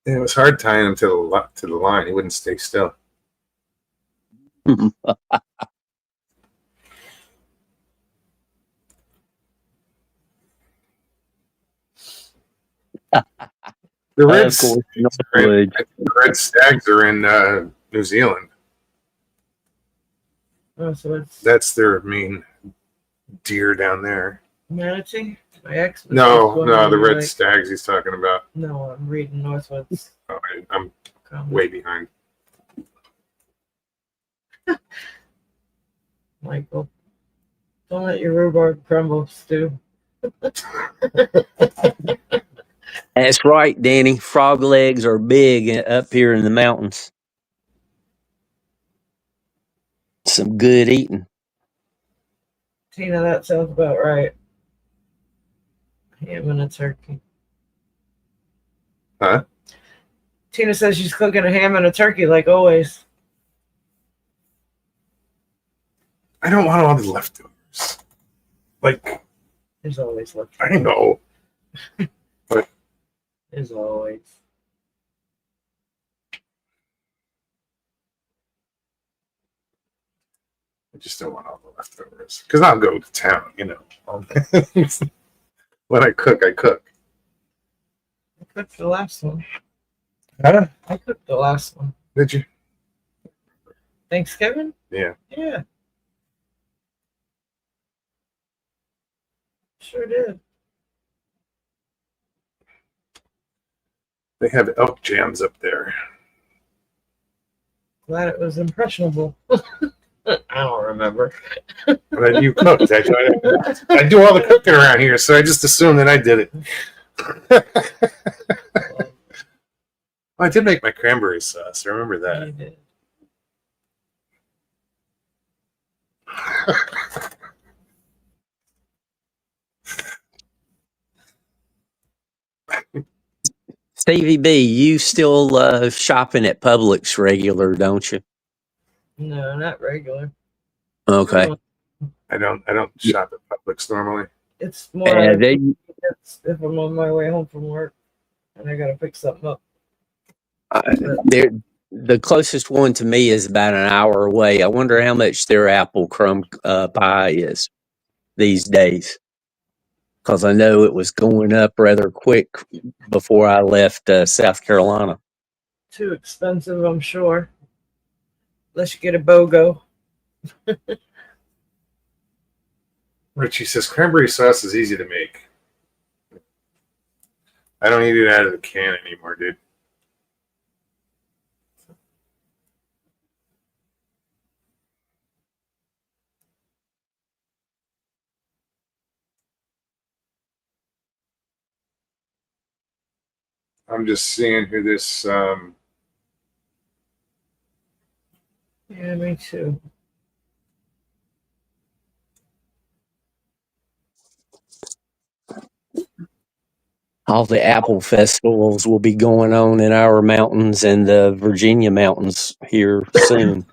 It was hard tying him to the line. He wouldn't stay still. The Of course, Northwood. red stags are in New Zealand. Oh, so That's their main deer down there. manatee? My ex was No, just the wondering, red like- stags he's talking about. No, I'm reading Northwood's Oh, I'm comment. way behind. Michael, don't let your rhubarb crumble, Stu. That's right, Danny. Frog legs are big up here in the mountains. Some good eating. Tina, that sounds about right. Ham and a turkey. Huh? Tina says she's cooking a ham and a turkey like always. I don't want all the leftovers. Like, There's always left. I know. As always. I just don't want all the leftovers. Because I'll go to town, you know. When I cook, I cook. I cooked the last one. Huh? I cooked the last one. Did you? Thanksgiving? Yeah. Yeah. Sure did. They have elk jams up there. Glad it was impressionable. I don't remember. But you cooked. I do all the cooking around here, so I just assumed that I did it. I did make my cranberry sauce. I remember that. You did. Stevie B, you still shopping at Publix regular, don't you? No, not regular. Okay. I don't shop at Publix normally. It's more if I'm on my way home from work and I gotta pick something up. The closest one to me is about an hour away. I wonder how much their apple crumb pie is these days. Because I know it was going up rather quick before I left South Carolina. Too expensive, I'm sure. Unless you get a BOGO. Richie says cranberry sauce is easy to make. I don't eat it out of the can anymore, dude. I'm just seeing who this. Yeah, me too. All the apple festivals will be going on in our mountains and the Virginia mountains here soon.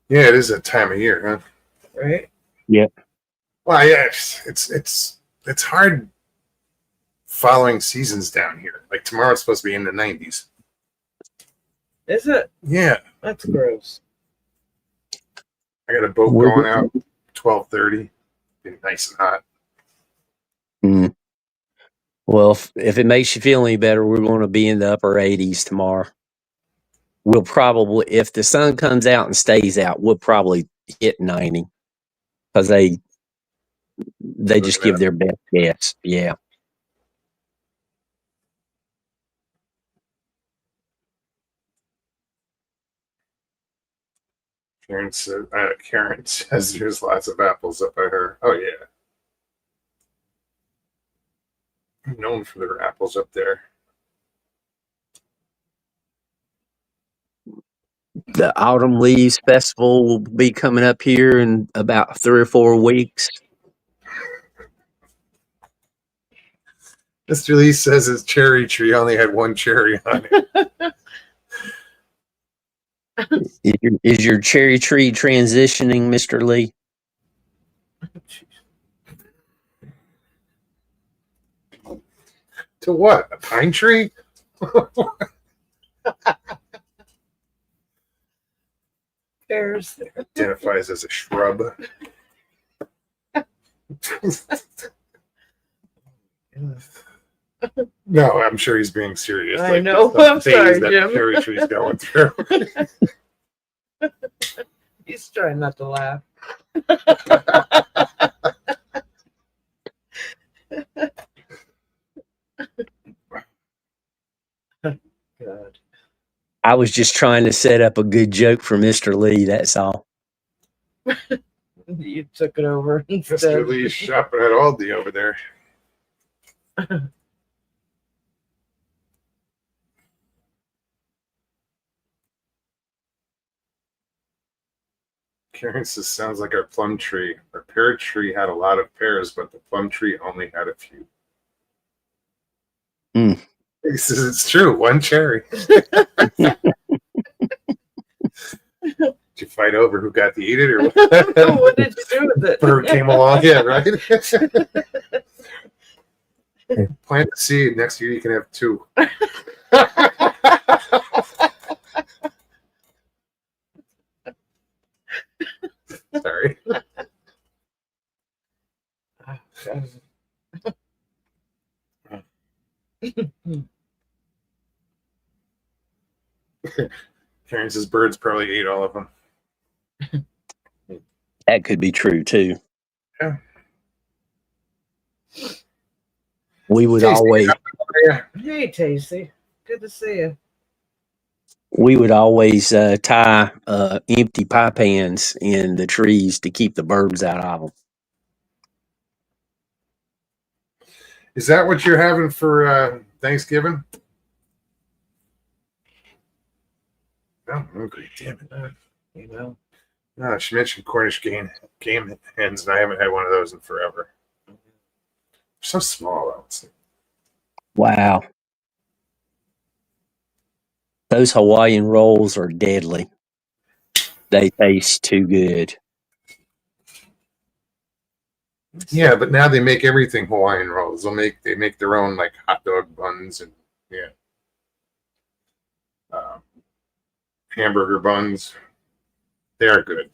Yeah, it is that time of year, huh? Right? Yep. Well, yeah, it's hard following seasons down here. Like tomorrow's supposed to be in the 90s. Is it? Yeah, That's gross. I got a boat We're- going out 12:30. Be nice and hot. Mm. Well, if it makes you feel any better, we're going to be in the upper 80s tomorrow. We'll probably, if the sun comes out and stays out, we'll probably hit 90 because they just give their best guess. Yeah. Karen says there's lots of apples up by her. Oh yeah, known for their apples up there. The Autumn Leaves Festival will be coming up here in about 3 or 4 weeks. Mr. Lee says his cherry tree only had one cherry on it. Is your cherry tree transitioning, Mr. Lee? To what? A pine tree? Pears. Identifies as a shrub. No, I'm sure he's being serious. I know. the I'm phase sorry, that Jim. cherry tree's going through. He's trying not to laugh. God. I was just trying to set up a good joke for Mr. Lee, that's all. You took it over Mr. instead. Lee's shopping at Aldi over there. Karen says, sounds like our plum tree. Our pear tree had a lot of pears, but the plum tree only had a few. Hmm. He says, it's true, one cherry. Did you fight over who got to eat it or what? What did you do with it? Bird came along, yeah, right? Plant the seed. Next year you can have two. Sorry. Karen says birds probably ate all of them. That could be true too. Yeah. We would Tasty. always Hey, Tasty. Good to see you. tie empty pie pans in the trees to keep the birds out of them. Is that what you're having for Thanksgiving? Oh, I'm hungry. Damn it. You know. No, she mentioned Cornish game hens, and I haven't had one of those in forever. They're so small, though. Wow. Those Hawaiian rolls are deadly. They taste too good. Yeah, but now they make everything Hawaiian rolls. They make their own like hot dog buns and hamburger buns. They are good.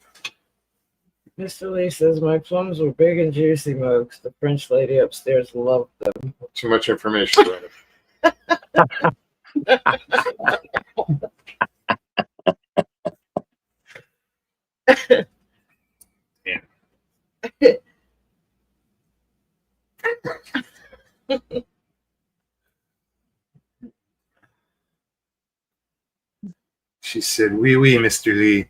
Mr. Lee says my plums were big and juicy, Mokes. The French lady upstairs loved them. Too much information about it. Yeah. She said, "Oui, oui, Mr. Lee."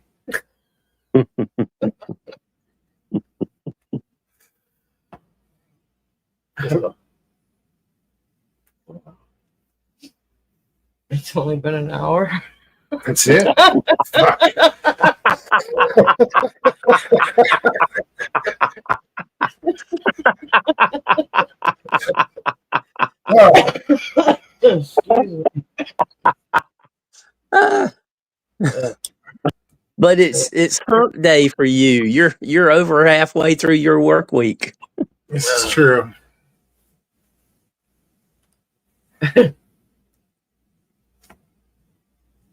It's only been an hour. That's it. Fuck. Oh, Excuse me. Ah, but it's hump day for you. You're over halfway through your work week. this is true.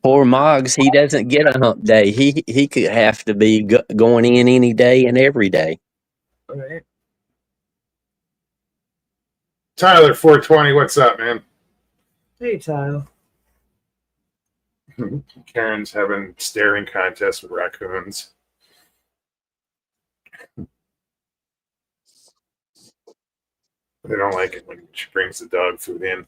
Poor Moggs, he doesn't get a hump day. He could have to be going in any day and every day. Right. Tyler 420, what's up, man? Hey, Tyler. Karen's having staring contests with raccoons. They don't like it when she brings the dog food in.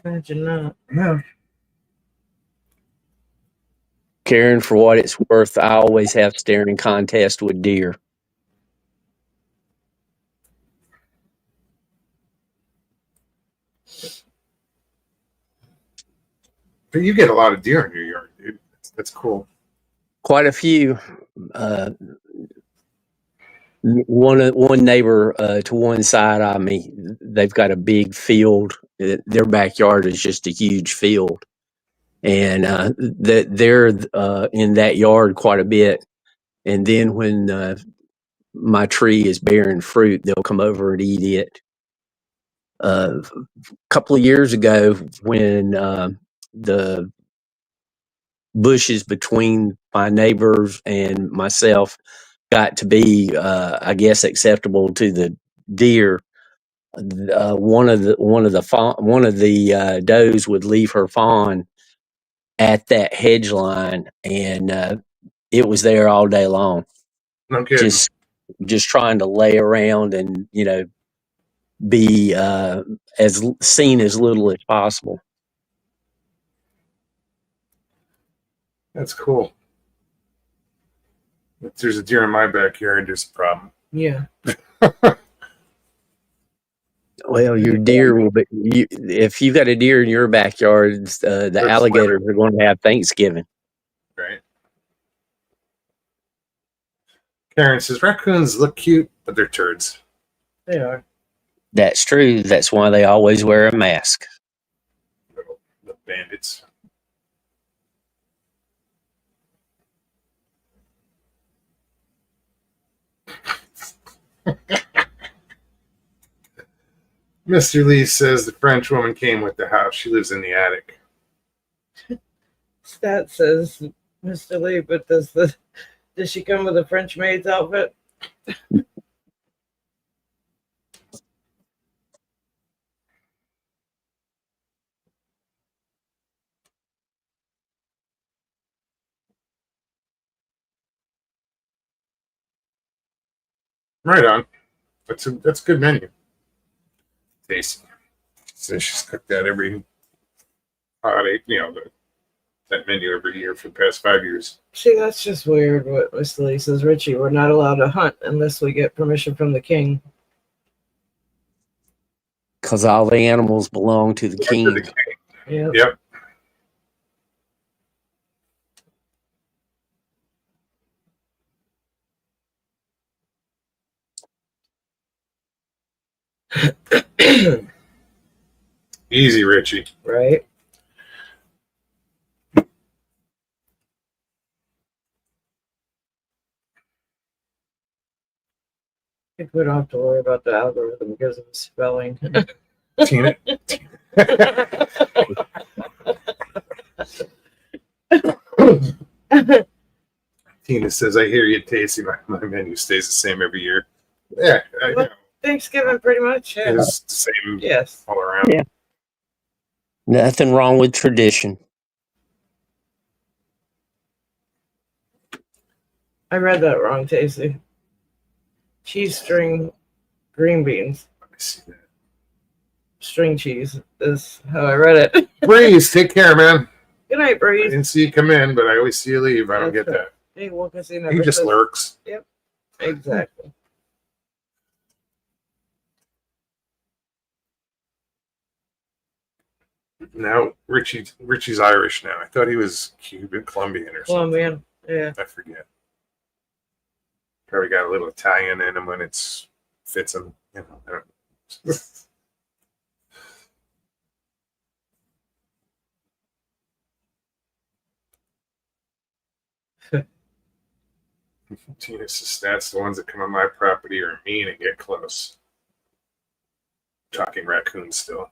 Imagine that. Yeah. Karen, for what it's worth, I always have staring contest with deer. But you get a lot of deer in your yard, dude. That's cool. Quite a few. One neighbor to one side of me, they've got a big field. Their backyard is just a huge field, and they're in that yard quite a bit. And then when my tree is bearing fruit, they'll come over and eat it. A couple of years ago, when the bushes between my neighbors and myself got to be, I guess, acceptable to the deer, one of the does would leave her fawn at that hedge line, and it was there all day long, No kidding. just trying to lay around and be as seen as little as possible. That's cool. If there's a deer in my backyard, there's a problem. Yeah. Well, your deer will be. If you've got a deer in your backyard, the alligators are going to have Thanksgiving. Right. Karen says raccoons look cute, but they're turds. They are. That's true. That's why they always wear a mask. The bandits. Mr. Lee says the French woman came with the house. She lives in the attic. Stat says Mr. Lee, but does she come with a French maid's outfit? Right on. That's a good menu. Tasty. So she's cooked that every holiday, that menu every year for the past 5 years. See, that's just weird what Mr. Lee says. Richie, we're not allowed to hunt unless we get permission from the king. Because all the animals belong to the king. Yep. Yep. Easy, Richie. Right? I think we don't have to worry about the algorithm because of the spelling. Tina. Tina says, I hear you, Tasty. My menu stays the same every year. Yeah. Thanksgiving, pretty much. Yeah. It's the same Yes. all around. Yeah. Nothing wrong with tradition. I read that wrong, Tasty. Cheese string green beans. Let me see that. String cheese is how I read it. Breeze, take care, man. Good night, I Breeze. didn't see you come in, but I always see you leave. I don't That's get that. Hey, well, because he He just says- lurks. Exactly. Now Richie's Irish now. I thought he was Cuban, Colombian or something. Colombian. Yeah. I forget. Probably got a little Italian in him when it's fits him. You know, I don't know. Tina says stats, the ones that come on my property are mean and get close. Talking raccoons still.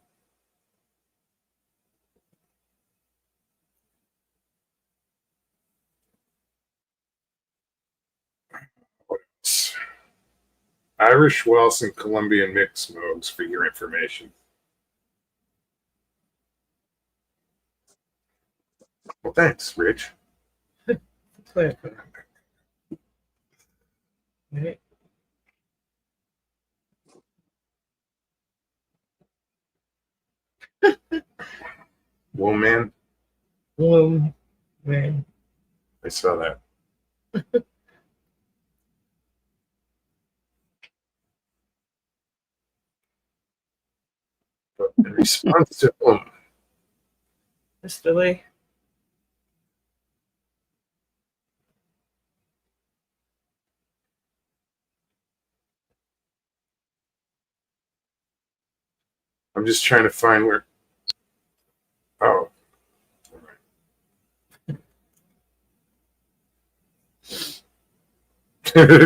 What else? Irish, Welsh, and Colombian mixed modes for your information. Well, thanks, Rich. Clear. Right. Woman, Man. I saw that. But in response to Mr. Lee. I'm just trying to find where. Oh.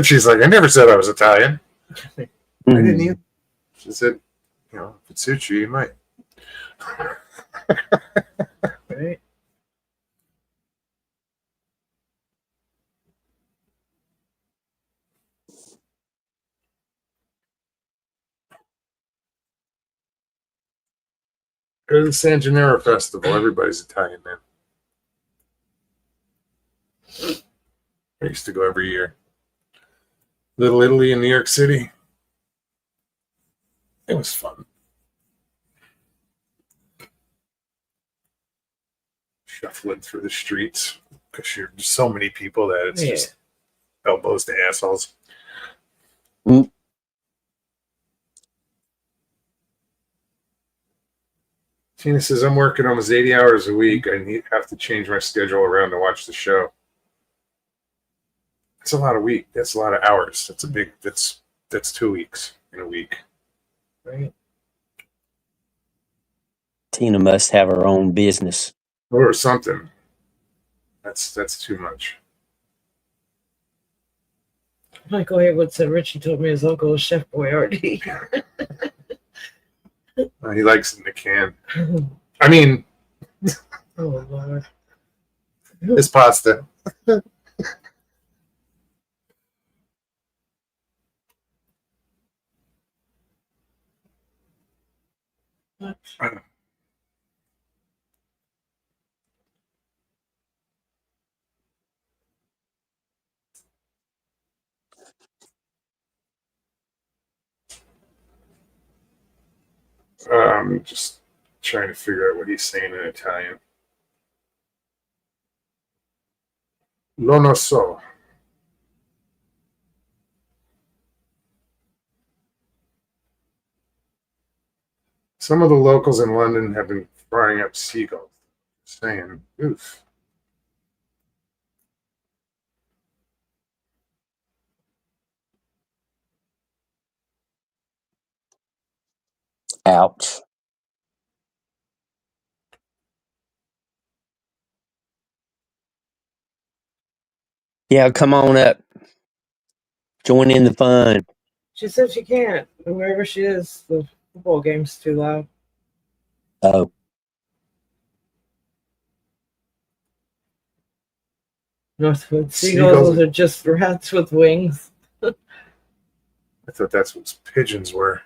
She's like, I never said I was Italian. I didn't either. She said, you know, if it suits you, you might. Right. Go to the San Gennaro Festival. Everybody's Italian then. I used to go every year. Little Italy in New York City. It was fun. Shuffling through the streets because you're just so many people that it's Yeah. just elbows to assholes. Mm. Tina says, I'm working almost 80 hours a week. Have to change my schedule around to watch the show. That's a lot of week. That's a lot of hours. That's 2 weeks in a week. Right. Tina must have her own business. Or something. That's too much. Michael Haywood said Richie told me his uncle was Chef Boyardee. He likes it in the can. I mean, Oh Lord. his pasta. What? Just trying to figure out what he's saying in Italian. Lo no so. Some of the locals in London have been frying up seagulls. Saying, oof. Ouch. Yeah, come on up. Join in the fun. She said she can't. Wherever she is, the football game's too loud. Oh, Northwood Seagulls. seagulls are just rats with wings. I thought that's what pigeons were.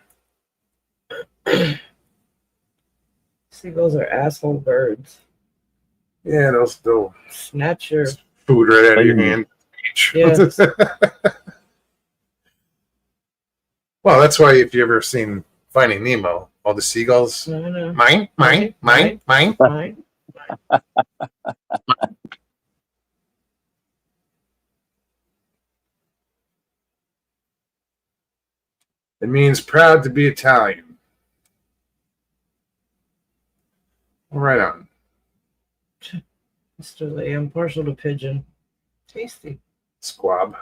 Seagulls are asshole birds. Yeah, they'll Snatch your food right out of your Boom. hand. Yes. Well, that's why if you ever seen Finding Nemo, all the seagulls, no. mine. Fine. It means proud to be Italian. Right on. Mr. Lee, I'm partial to pigeon. Tasty. Squab.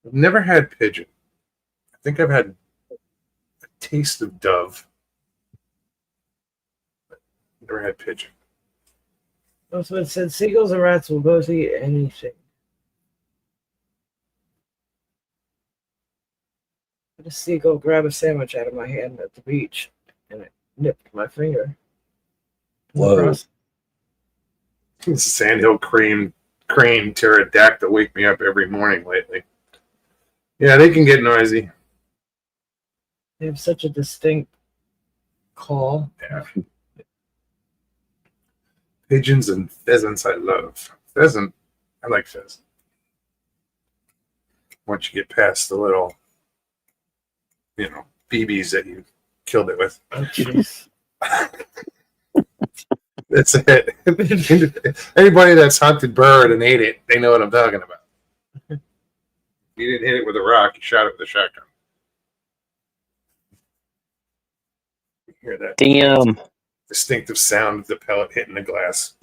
I've never had pigeon. I think I've had a taste of dove. Never had pigeon. That's what it said. Seagulls and rats will both eat anything. Had a seagull grab a sandwich out of my hand at the beach, and it nipped my finger. Whoa. Across- This sandhill crane pterodactyl wake me up every morning lately. Yeah, they can get noisy. They have such a distinct call. Yeah. Pigeons and pheasants I love. Pheasant, I like pheasant. Once you get past the little, BBs that you killed it with. Oh, jeez. That's it. Anybody that's hunted bird and ate it, they know what I'm talking about. You didn't hit it with a rock, you shot it with a shotgun. You hear that Damn. distinctive sound of the pellet hitting the glass.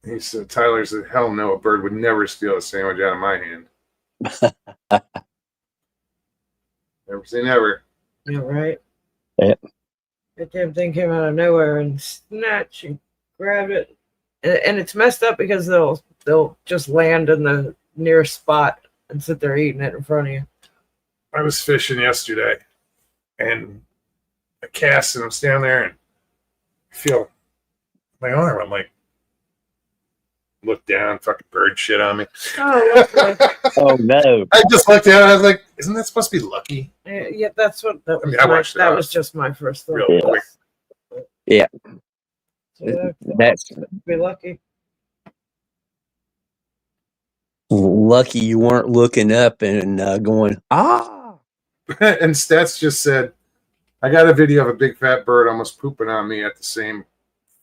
He said, Tyler said, hell no, a bird would never steal a sandwich out of my hand. Never say never. Yeah, right? Yeah. That damn thing came out of nowhere and snatched and grabbed it. And it's messed up because they'll just land in the nearest spot and sit there eating it in front of you. I was fishing yesterday and I cast and I'm standing there and I feel my arm. I'm like, look down, fucking bird shit on me. Oh, okay. Oh no. I just looked down and I was like, isn't that supposed to be lucky? Yeah, that's what that was. I watched it. That was just my first thought. Real quick. Yeah. So That's be lucky. lucky you weren't looking up and going, ah. And Stats just said, I got a video of a big fat bird almost pooping on me at the same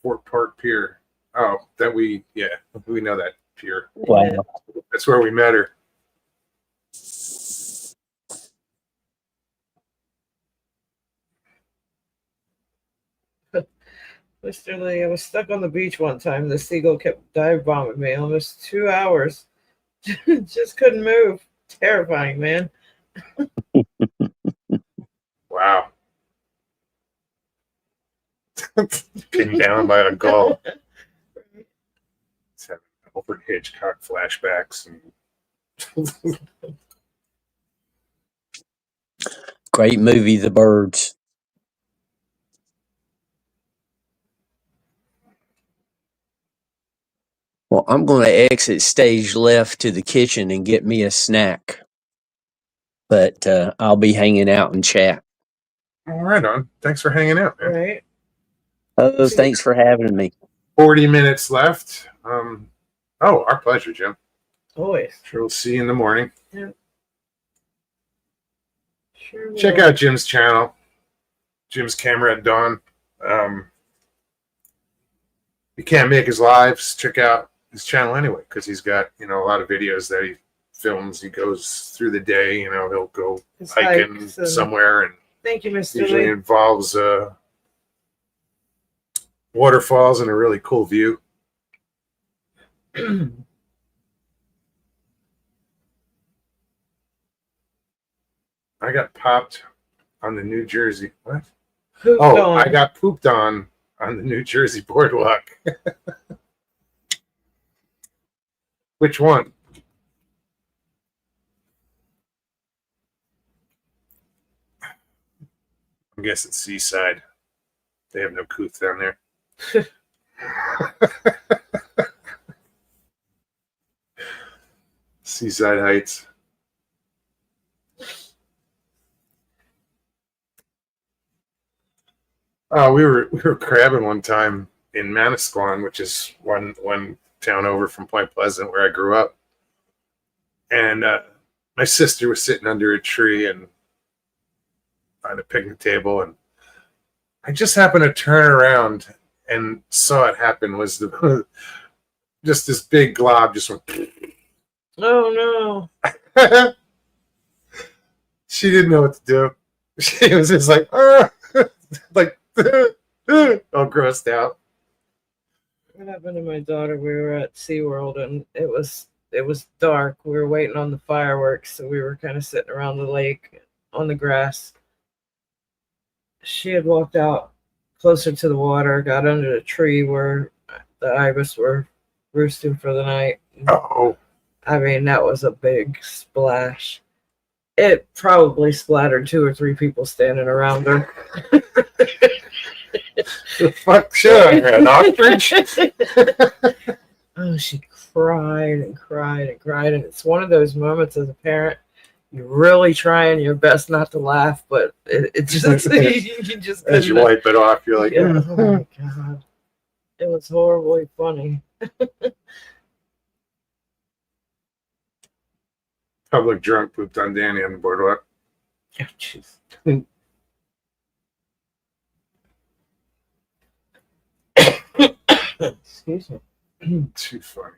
Fort Park pier. Oh, we know that pier. Wow. That's where we met her. Mr. Lee, I was stuck on the beach one time. The seagull kept dive bombing me almost 2 hours. Just couldn't move. Terrifying, man. Wow. Pinned down by a gull. It's having Alfred Hitchcock flashbacks. And Great movie, The Birds. Well, I'm going to exit stage left to the kitchen and get me a snack. But I'll be hanging out and chat. all right on. Thanks for hanging out, man. Right? Oh, thanks for having me. 40 minutes left. Our pleasure, Jim. Always. Sure, we'll see you in the morning. Sure will. Check out Jim's channel. Jim's Camera at Dawn. You can't make his lives. Check out his channel anyway, because he's got a lot of videos that he films. He goes through the day. He'll go His hiking hikes and- somewhere, and Thank you, Mr. usually Lee. involves waterfalls and a really cool view. I got popped on the New Jersey. What? Pooped Oh, on. I got pooped on the New Jersey boardwalk. Which one? I guess it's Seaside. They have no couth down there. Seaside Heights. We were crabbing one time in Manasquan, which is one town over from Point Pleasant where I grew up. And my sister was sitting under a tree and on a picnic table, and I just happened to turn around and saw it happen. Was just this big glob just went. Oh, no. She didn't know what to do. She was just like, like, all grossed out. What happened to my daughter? We were at SeaWorld and it was dark. We were waiting on the fireworks, so we were kind of sitting around the lake on the grass. She had walked out closer to the water, got under the tree where the ibis were roosting for the night. Oh, I mean, that was a big splash. It probably splattered 2 or 3 people standing around her. the fuck shit on her, an ostrich? Oh, she cried and cried and cried. And it's one of those moments as a parent, you're really trying your best not to laugh, but it just, you just As you couldn't. wipe it off, you're like, Yeah, oh my God. It was horribly funny. public drunk pooped on Danny on the boardwalk. Oh, jeez. Excuse me. Too funny.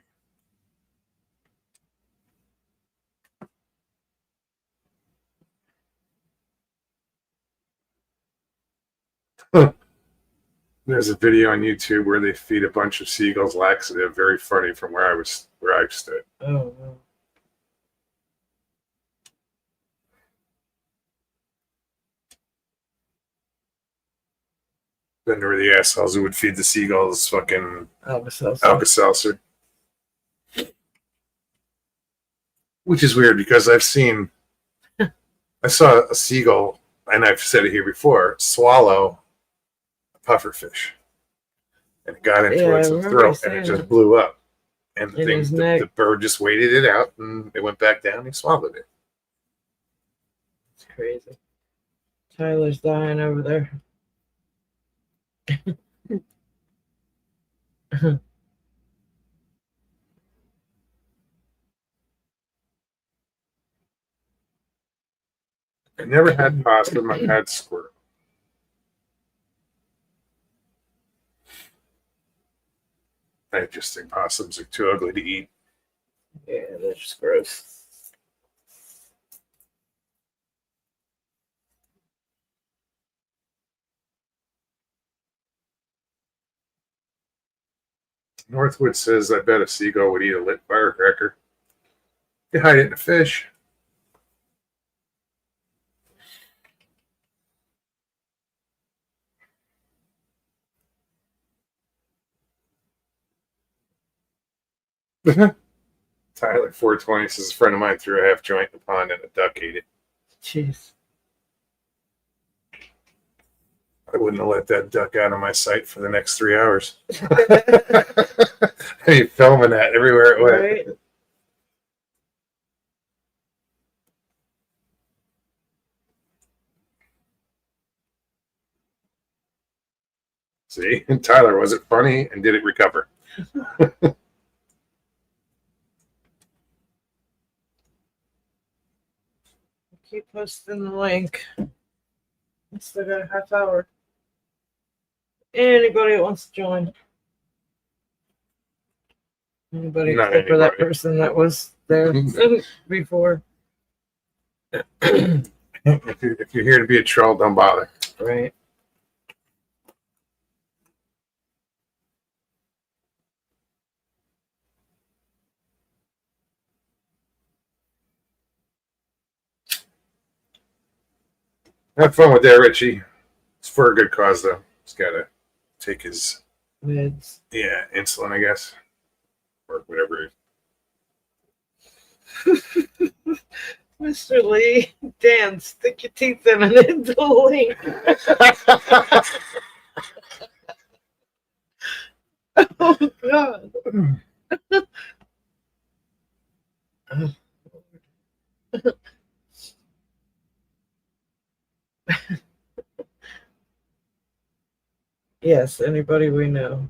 There's a video on YouTube where they feed a bunch of seagulls laxative. Very funny from where I stood. Oh, no. Then there were the assholes who would feed the seagulls fucking Alka-Seltzer. Alka-Seltzer. Which is weird because I saw a seagull, and I've said it here before, swallow a pufferfish. And it got into Yeah, its I remember throat, and saying it just that. blew up. And the In thing, his neck. the bird just waited it out, and it went back down, and he swallowed it. It's crazy. Tyler's dying over there. I never had possum, I had squirrel. I just think possums are too ugly to eat. Yeah, that's just gross. Northwood says, I bet a seagull would eat a lit firecracker. They hide it in a fish. Tyler 420 says, a friend of mine threw a half joint in the pond and a duck ate it. Jeez. I wouldn't have let that duck out of my sight for the next 3 hours. Hey, filming that everywhere it went. Right? See, and Tyler, was it funny and did it recover? Keep posting the link. We still got a half hour. Anybody that wants to join? Anybody Not except for that anybody. person that was there before? If you're here to be a troll, don't bother. Right. Have fun with that, Richie. It's for a good cause, though. He's got to take his, Mids. insulin, I guess, or whatever. Mr. Lee, Dan, stick your teeth in and into the link. Oh, God. Yes, anybody we know.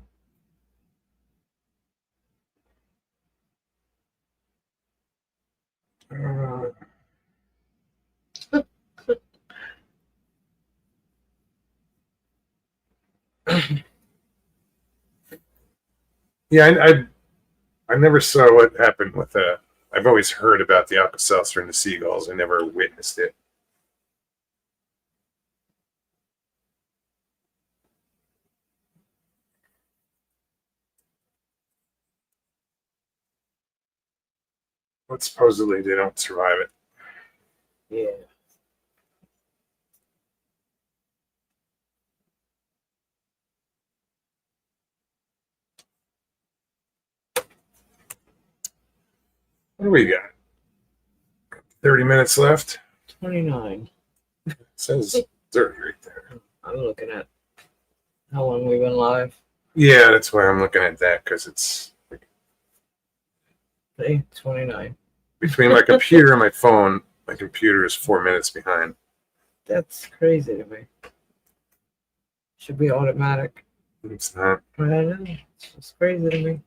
Yeah, I never saw what happened with I've always heard about the Alka-Seltzer and the seagulls. I never witnessed it. But supposedly they don't survive it. Yeah. What do we got? 30 minutes left. 29. It says 30 right there. I'm looking at how long we've been live. Yeah, that's why I'm looking at that, because it's See, 29. between my computer and my phone. My computer is 4 minutes behind. That's crazy to me. Should be automatic. It's not. I don't know. It's crazy to me.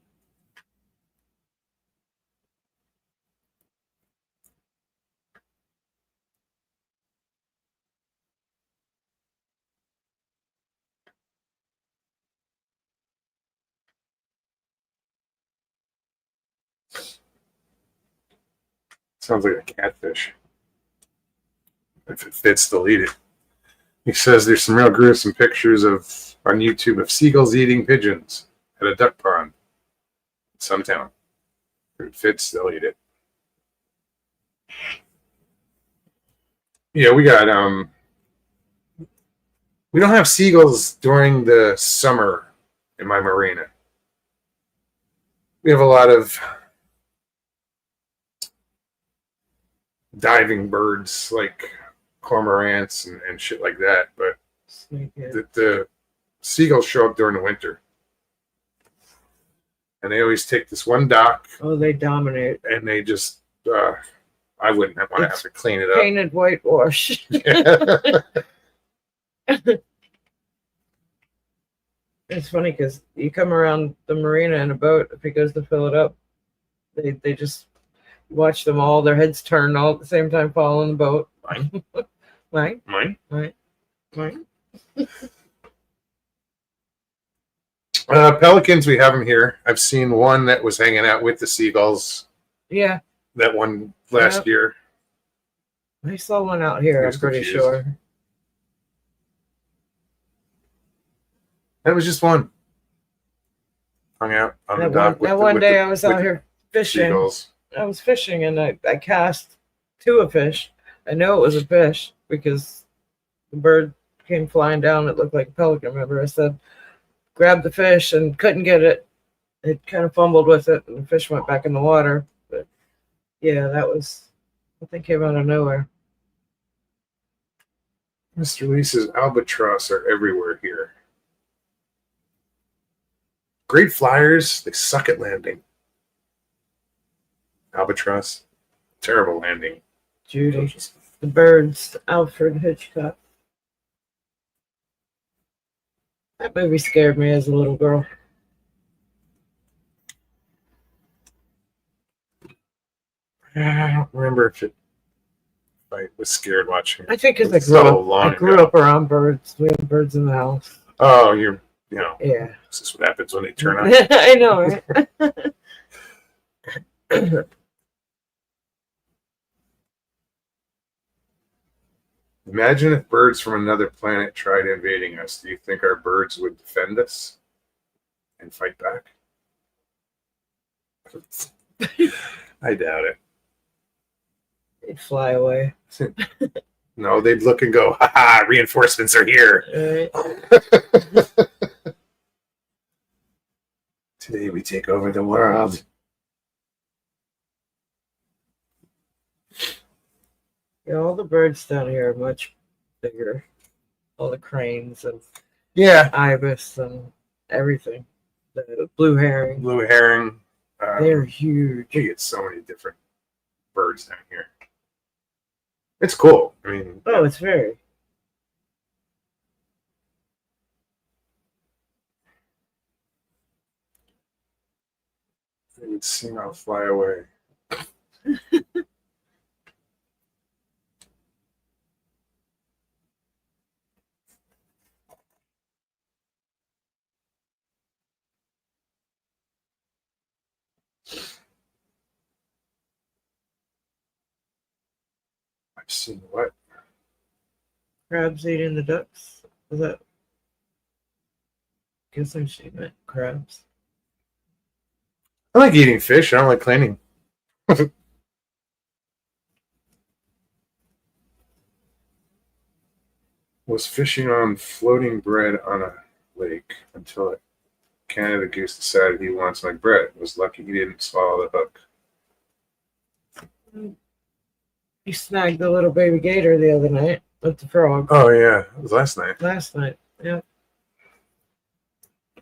Sounds like a catfish. If it fits, delete it. He says there's some real gruesome pictures on YouTube of seagulls eating pigeons at a duck pond in some town. If it fits, delete it. Yeah, we don't have seagulls during the summer in my marina. We have a lot of diving birds like cormorants and shit like that, but the seagulls show up during the winter, and they always take this one dock. Oh, they dominate. And they just I wouldn't want to have to clean it up. Painted whitewash. It's funny because you come around the marina in a boat, if it goes to fill it up, they just watch them all, their heads turn all at the same time, fall in the boat. Mine. Mine. Pelicans, we have them here. I've seen one that was hanging out with the seagulls. Yeah. That one last year. I saw one out here, I'm pretty sure. That was just one. Hung out on the dock. That one day I was out here fishing. Seagulls. I was fishing and I cast to a fish. I know it was a fish because the bird came flying down. It looked like a pelican. Remember, I said, grab the fish and couldn't get it. It kind of fumbled with it and the fish went back in the water. But yeah, that was, I think, came out of nowhere. Mr. Lee says albatross are everywhere here. Great flyers, they suck at landing. Albatross, terrible landing. Judy, the birds, Alfred Hitchcock. That movie scared me as a little girl. I don't remember if I was scared watching it. I think because I grew up around birds. We have birds in the house. Oh, yeah. This is what happens when they turn on. I know, right? Imagine if birds from another planet tried invading us. Do you think our birds would defend us and fight back? I doubt it. They'd fly away. No, they'd look and go, "Ha ha! Reinforcements are here." Right. Today we take over the world. Yeah, all the birds down here are much bigger. All the cranes and ibis and everything. The blue herring. Blue herring. They're huge. You get so many different birds down here. It's cool. I mean, oh, it's very. I would see I'll fly away. I've seen what? Crabs eating the ducks? Is that? Guessing she meant crabs. I like eating fish. I don't like cleaning. Was fishing on floating bread on a lake until a Canada goose decided he wants my bread. Was lucky he didn't swallow the hook. You snagged the little baby gator the other night with the frog. Oh yeah, it was last night. Last night. Yeah.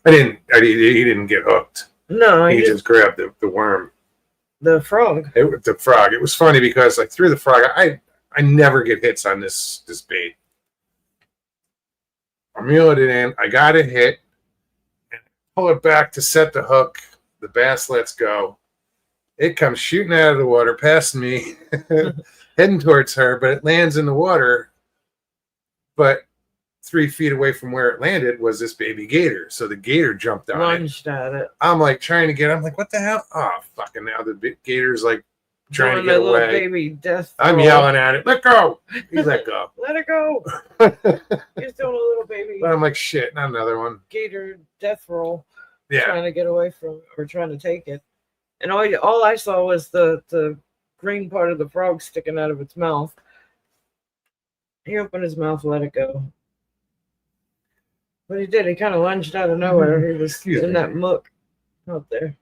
He didn't get hooked. No, He just grabbed the worm. the frog. The frog. It was funny because I threw the frog. I never get hits on this bait. I reeled it in. I got a hit. And pull it back to set the hook. The bass lets go. It comes shooting out of the water past me, heading towards her, but it lands in the water. But 3 feet away from where it landed was this baby gator. So the gator jumped on it. Lunged at it. I'm like trying to get. I'm like, what the hell? Oh, fucking! Now the gator's like trying Doing to get a little away. baby death. I'm roll. yelling at it. Let go. He let go. Let it go. But He's doing a little baby I'm like, shit, not another one. gator death roll. Yeah. Trying to get away from it or trying to take it. And all I saw was the green part of the frog sticking out of its mouth. He opened his mouth, let it go. But he did. He kind of lunged out of nowhere. He was Excuse in me. that muck out there.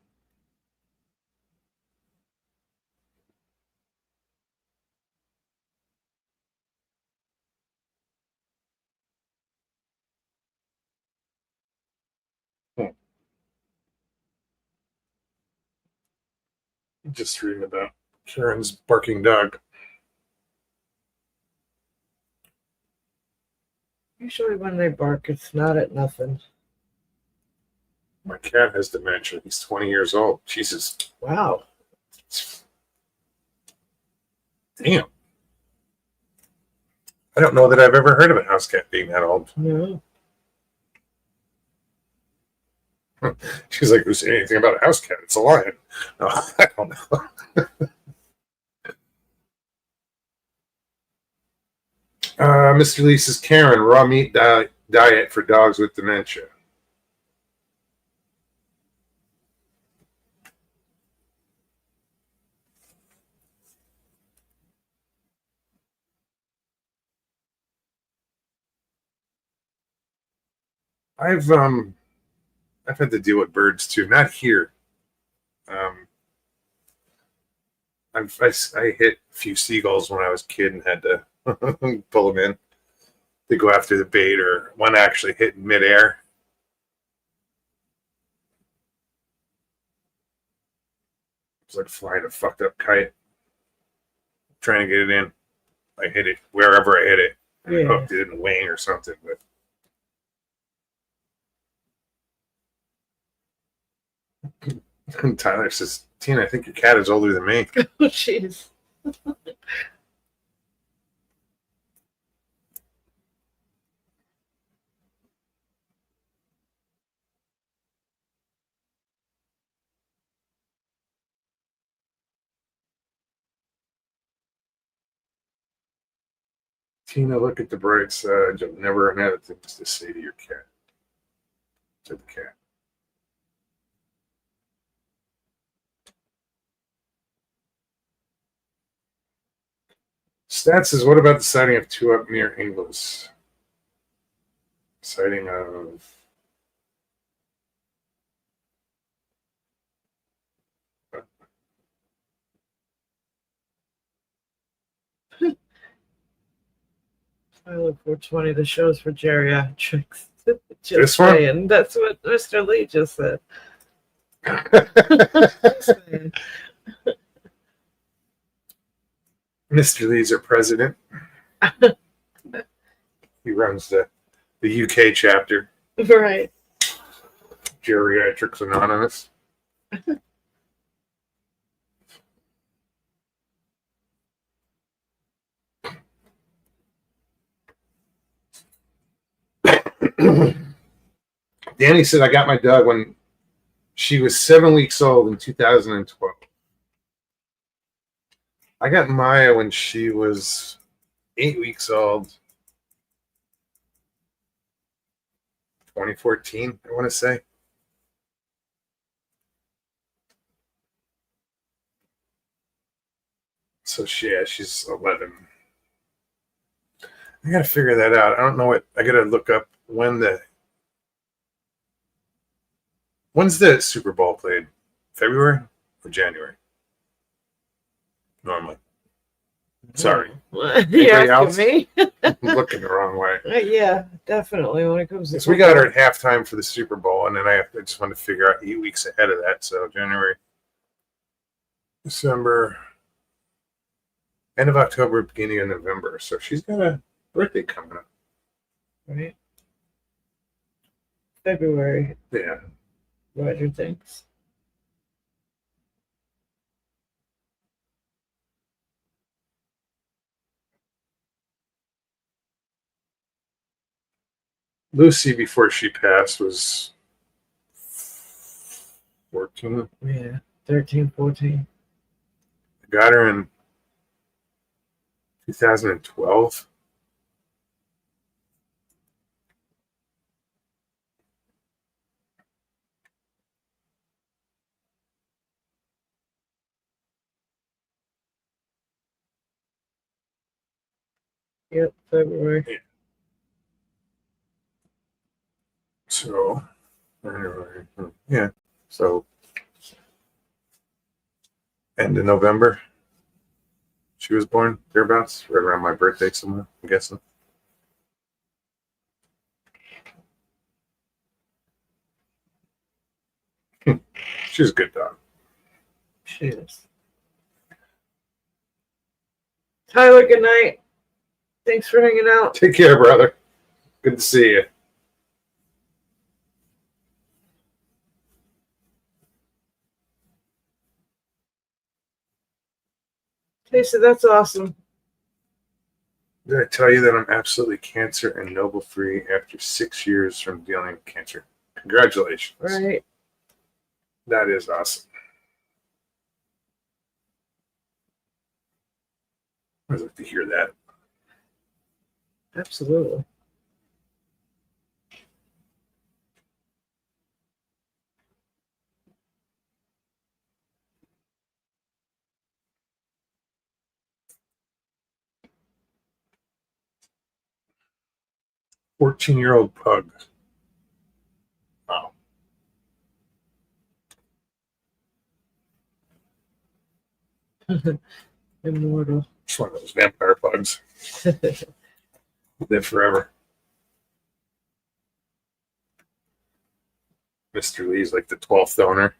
Just reading about Karen's barking dog. Usually when they bark, it's not at nothing. My cat has dementia. He's 20 years old. Jesus. Wow. Damn. I don't know that I've ever heard of a house cat being that old. No. She's like, who's saying anything about a house cat? It's a lion. No, I don't know. Mr. Lee says, Karen, raw meat diet for dogs with dementia. I've had to deal with birds too, not here. I hit a few seagulls when I was a kid and had to pull them in to go after the bait, or one actually hit in midair. It was like flying a fucked up kite, trying to get it in. I hit it wherever I hit it. I Yeah. hooked it in the wing or something, but Tyler says, Tina, I think your cat is older than me. Oh, jeez. Tina, look at the bright side. You'll never run out of things to say to your cat. To the cat. Stats says, what about the sighting of two up near Ingles? Sighting of... Tyler 420, the show's for geriatrics. Just This one? saying. That's what Mr. Lee just said. Just saying. Mr. Lee's our president. He runs the UK chapter, Right. Geriatrics Anonymous. Danny said, I got my dog when she was 7 weeks old in 2012. I got Maya when she was 8 weeks old. 2014, I want to say. So she's 11. I gotta figure that out. I don't know what I gotta look up when's the Super Bowl played? February or January? Normally. Sorry. You Anybody asking else? me? I'm looking the wrong way. Yeah, definitely. When it comes to So we got her at halftime for the Super Bowl, and then I just want to figure out 8 weeks ahead of that. So January, December, end of October, beginning of November. So she's got a birthday coming up. right? February. Yeah. Roger thinks. Lucy, before she passed, was 14. Yeah, 13, 14. Got her in 2012. Yep, February. So, yeah. So, end of November, she was born, thereabouts, right around my birthday somewhere, I'm guessing. She's a good dog. She is. Tyler, good night. Thanks for hanging out. Take care, brother. Good to see you. Casey, that's awesome. Did I tell you that I'm absolutely cancer and Nobel free after 6 years from dealing with cancer? Congratulations. Right. That is awesome. I'd like to hear that. Absolutely. Fourteen-year-old pug. Wow. Immortal. It's one of those vampire pugs. Live forever. Mr. Lee's like the 12th owner.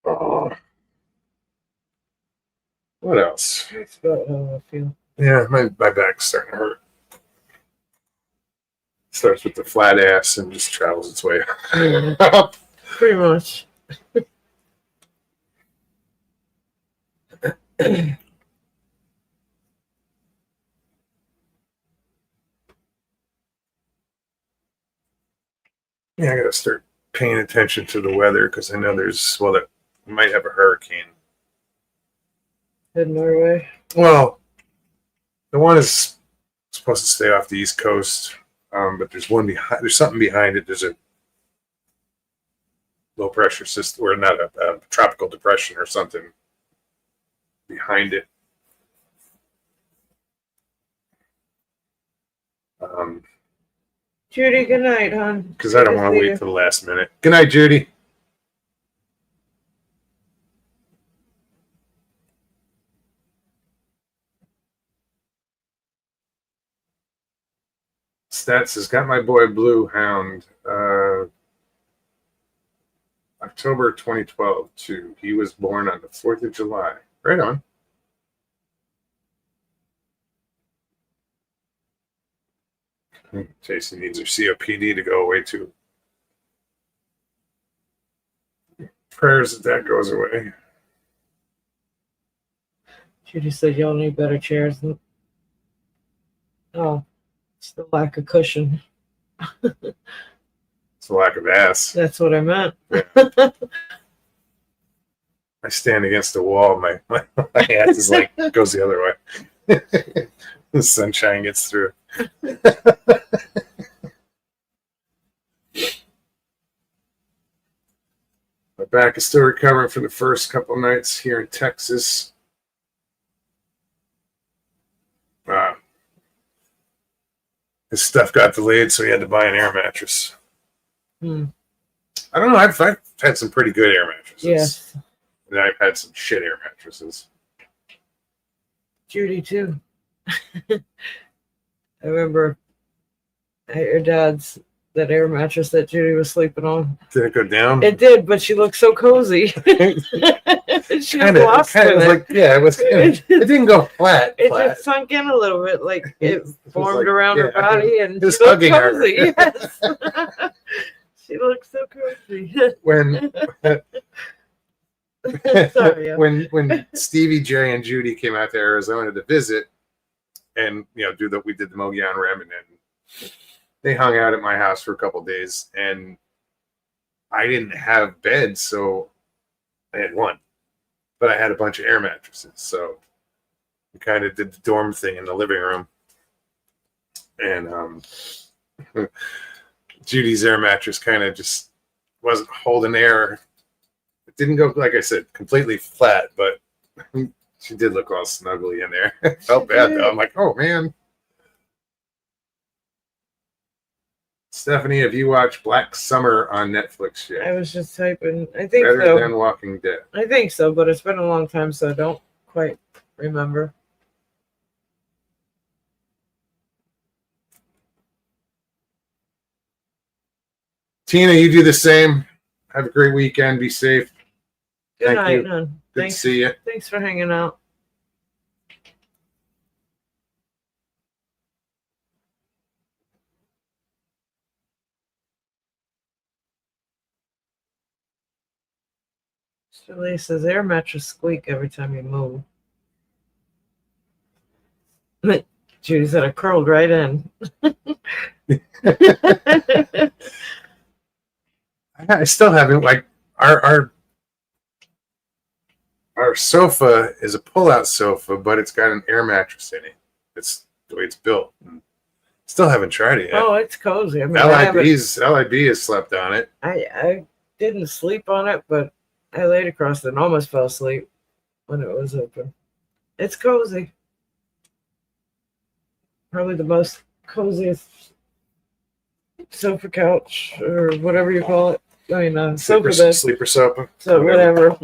Oh. What else? That's about how I feel. Yeah, my back's starting to hurt. Starts with the flat ass and just travels its way Yeah, up. pretty much. Yeah, I gotta start paying attention to the weather because I know that we might have a hurricane. Heading our way. Well, the one is supposed to stay off the East Coast, but there's one behind. There's something behind it. There's a low pressure system, or not a tropical depression or something behind it. Judy, good night, hon. Because I don't want to wait till the last minute. Good night, Judy. Stats has got my boy Blue Hound. October 2012 too. He was born on the 4th of July. Right on. Jason needs her COPD to go away too. Prayers that goes away. Judy said y'all need better chairs. Oh, it's the lack of cushion. It's It's a lack of ass. That's what I meant. I stand against the wall. My ass is like goes the other way. The sunshine gets through. My back is still recovering from the first couple of nights here in Texas. His stuff got delayed, so he had to buy an air mattress. Hmm. I don't know. I've had some pretty good air mattresses. Yes. And I've had some shit air mattresses. Judy too. I remember at your dad's, that air mattress that Judy was sleeping on. Did it go down? It did, but she looked so cozy. She was lost in was it. like, yeah, it was. It didn't go flat. It flat. just sunk in a little bit, like it was formed like, around her yeah, body, and it was she looked hugging her. cozy. Yes. She looked so cozy. When Sorry, yeah. when Stevie J and Judy came out to Arizona to visit, and we did the Mogollon Rim, and then they hung out at my house for a couple days, and I didn't have beds, so I had one, but I had a bunch of air mattresses, so we kind of did the dorm thing in the living room, and Judy's air mattress kind of just wasn't holding air. It didn't go, like I said, completely flat, but she did look all snuggly in there. It felt bad though. I'm like, oh man. Stephanie, have you watched Black Summer on Netflix yet? I was just typing. I think Better so. than Walking Dead. I think so, but it's been a long time, so I don't quite remember. Tina, you do the same. Have a great weekend. Be safe. Good Thank night, you. none. Good Thanks. to see you. Thanks for hanging out. Lee says air mattress squeak every time you move. Judy said it curled right in. I still haven't, like, our sofa is a pull-out sofa, but it's got an air mattress in it. It's the way it's built. Still haven't tried it yet. Oh, it's cozy. I mean, LIB has slept on it. I didn't sleep on it, but I laid across it and almost fell asleep when it was open. It's cozy. Probably the most coziest sofa couch or whatever you call it. I mean, sofa bed. Sleeper sofa. So whatever.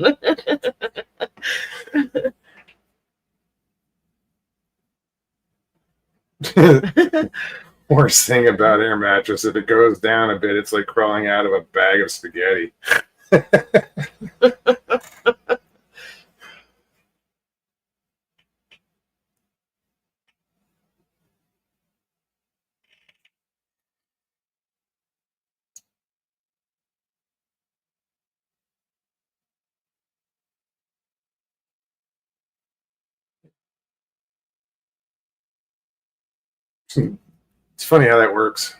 Worst thing about air mattress, if it goes down a bit, it's like crawling out of a bag of spaghetti. It's funny how that works.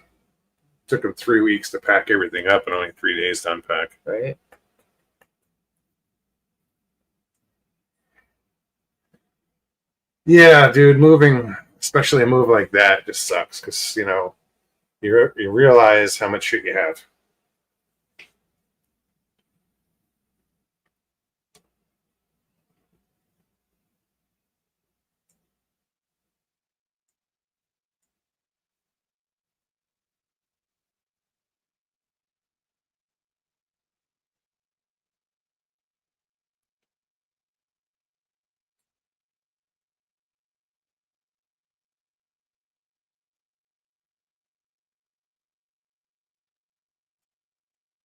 Took them 3 weeks to pack everything up and only 3 days to unpack. Right. Yeah, dude, moving, especially a move like that, just sucks because you realize how much shit you have.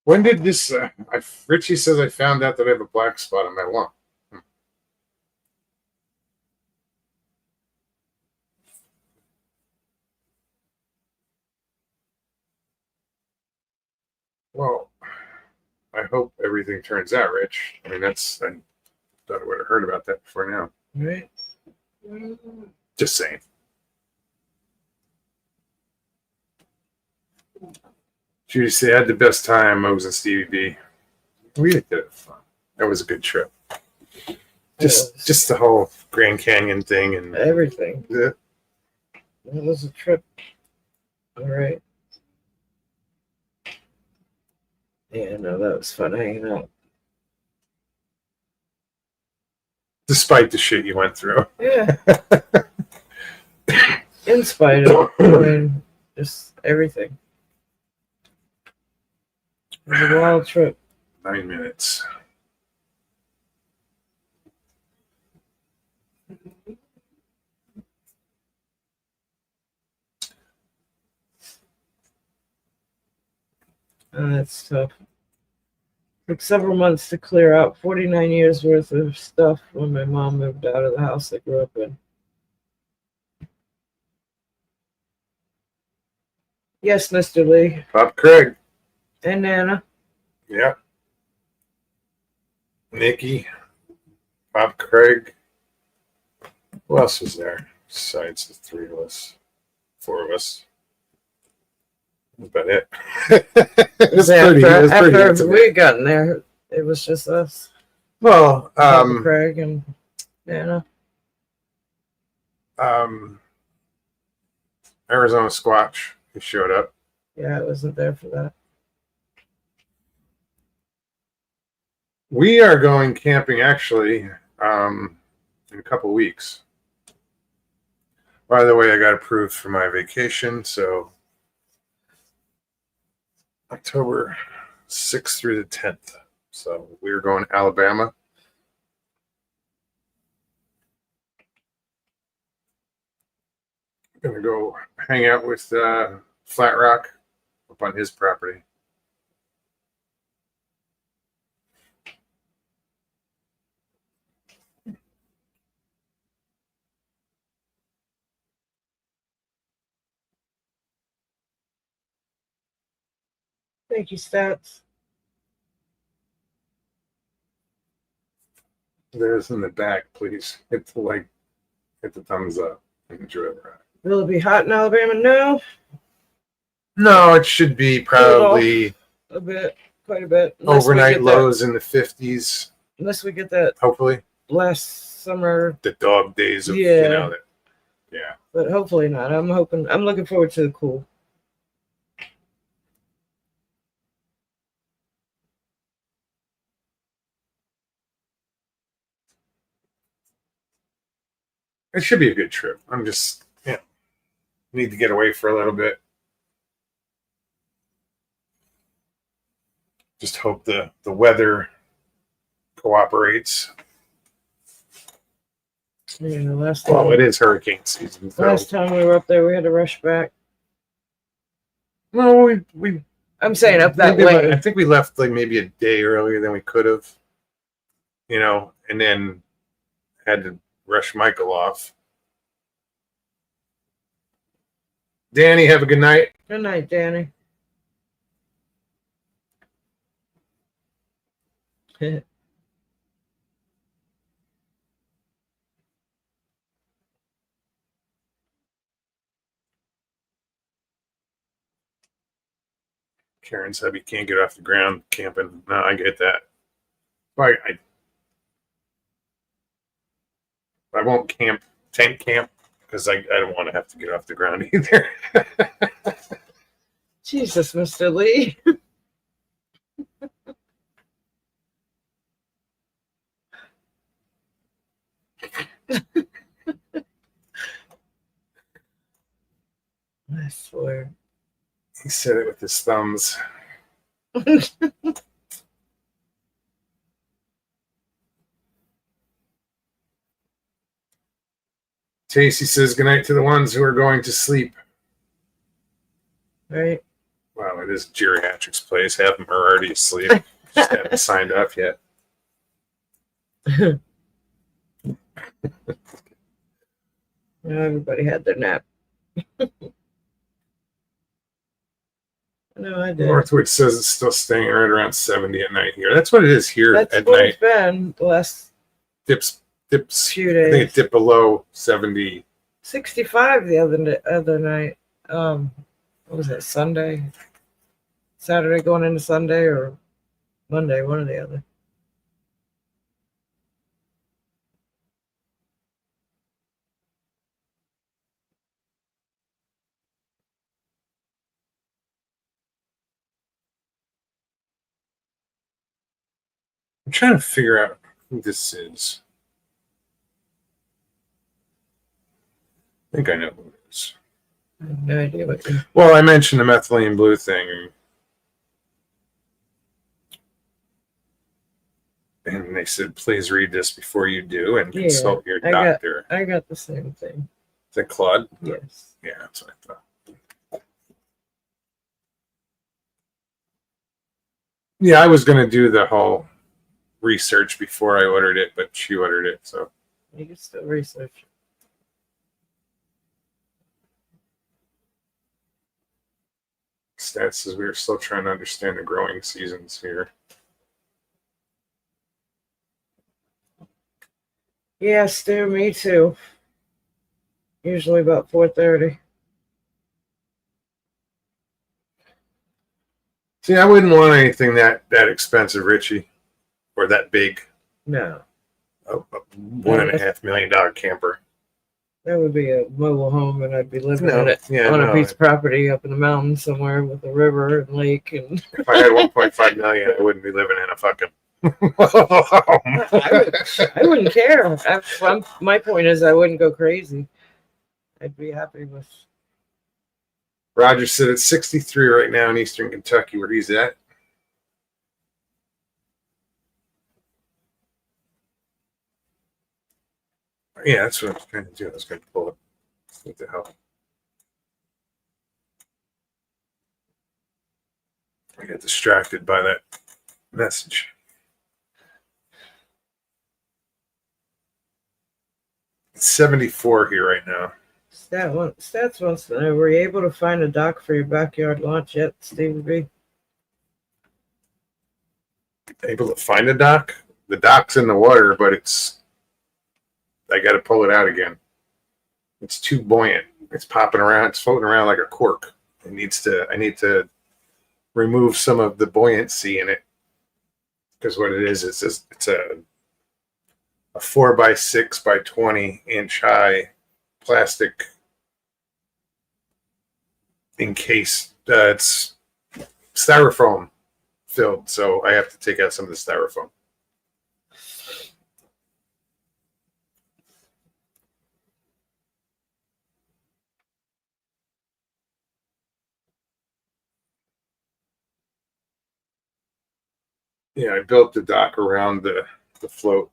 When did this? Richie says I found out that I have a black spot on my lung. Well, I hope everything turns out, Rich. I mean, I thought I would have heard about that before now. Right. Just saying. Judy had the best time. I was in Stevie B. We did it fun. That was a good trip. Just the whole Grand Canyon thing and everything. Yeah. It was a trip. All right. Yeah, no, that was fun hanging out. Despite the shit you went through. Yeah. In spite of, I mean, just everything. It was a wild trip. 9 minutes. And that's tough. Took several months to clear out 49 years worth of stuff when my mom moved out of the house I grew up in. Yes, Mr. Lee. Bob Craig. And Nana. Yeah. Nikki. Bob Craig. Who else was there besides the three of us? Four of us. That's about it. It was pretty After intimate. we had gotten there, it was just us. Well, Papa Craig and Nana. Arizona Squatch, he showed up. Yeah, I wasn't there for that. We are going camping actually in a couple weeks. By the way, I got approved for my vacation, so October 6th through the 10th. So we were going to Alabama. Gonna go hang out with Flat Rock up on his property. Thank you, Stats. There's in the back, please hit the thumbs up and enjoy the ride. Will it be hot in Alabama? No, No, it should be probably a bit, quite a bit. Unless we overnight get lows in the 50s. Unless we get that Hopefully, last summer, the dog days of Yeah. yeah. but hopefully not. I'm looking forward to the cool. It should be a good trip. I'm just need to get away for a little bit. Just hope the weather cooperates. Yeah, Well, it is hurricane season. So. last time we were up there, we had to rush back. No, we I'm saying up that maybe way. I think we left like maybe a day earlier than we could have. And then had to rush Michael off. Danny, have a good night. Good night, Danny. Karen said he can't get off the ground camping. No, I get that. But I won't tent camp because I don't want to have to get off the ground either. Jesus, Mr. Lee. I swear. He said it with his thumbs. Tasty says goodnight to the ones who are going to sleep. Right. Wow, it is geriatrics place. Half of them are already asleep. Just haven't signed up yet. Everybody had their nap. No, I did. Northwood says it's still staying right around 70 at night here. That's what it is here That's at what night. it's been the last Dips. few I think days. it dipped below 70. 65 the other night. What was that, Sunday? Saturday going into Sunday or Monday, one or the other. I'm trying to figure out who this is. I think I know who it is. I have no idea what you. Well, I mentioned the methylene blue thing, and they said, please read this before you do and Yeah, consult your I got- doctor. I got the same thing. Is it Claude? Yes. Yeah, that's what I thought. Yeah, I was going to do the whole research before I ordered it, but she ordered it, so. You can still research. Stats says we are still trying to understand the growing seasons here. Yeah, Stu, me too. Usually about 4:30. See, I wouldn't want anything that expensive, Richie, or that big. No, A $1.5 million camper. that would be a mobile home, and I'd be living in it yeah, on no. a piece of property up in the mountains somewhere with a river and lake. And If I had 1.5 million, I wouldn't be living in a fucking. I wouldn't care. My point is, I wouldn't go crazy. I'd be happy with. Roger said it's 63 right now in Eastern Kentucky, where he's at. Yeah, that's what I was trying to do. I was going to pull it. What the hell? I got distracted by that message. It's 74 here right now. Stats wants to know: were you able to find a dock for your backyard launch yet, Steve B? Able to find a dock? The dock's in the water, but I got to pull it out again. It's too buoyant. It's popping around. It's floating around like a cork. I need to remove some of the buoyancy in it, because what it is it's a 4x6 by 20 inch high plastic encased. It's styrofoam filled, so I have to take out some of the styrofoam. Yeah, I built the dock around the float,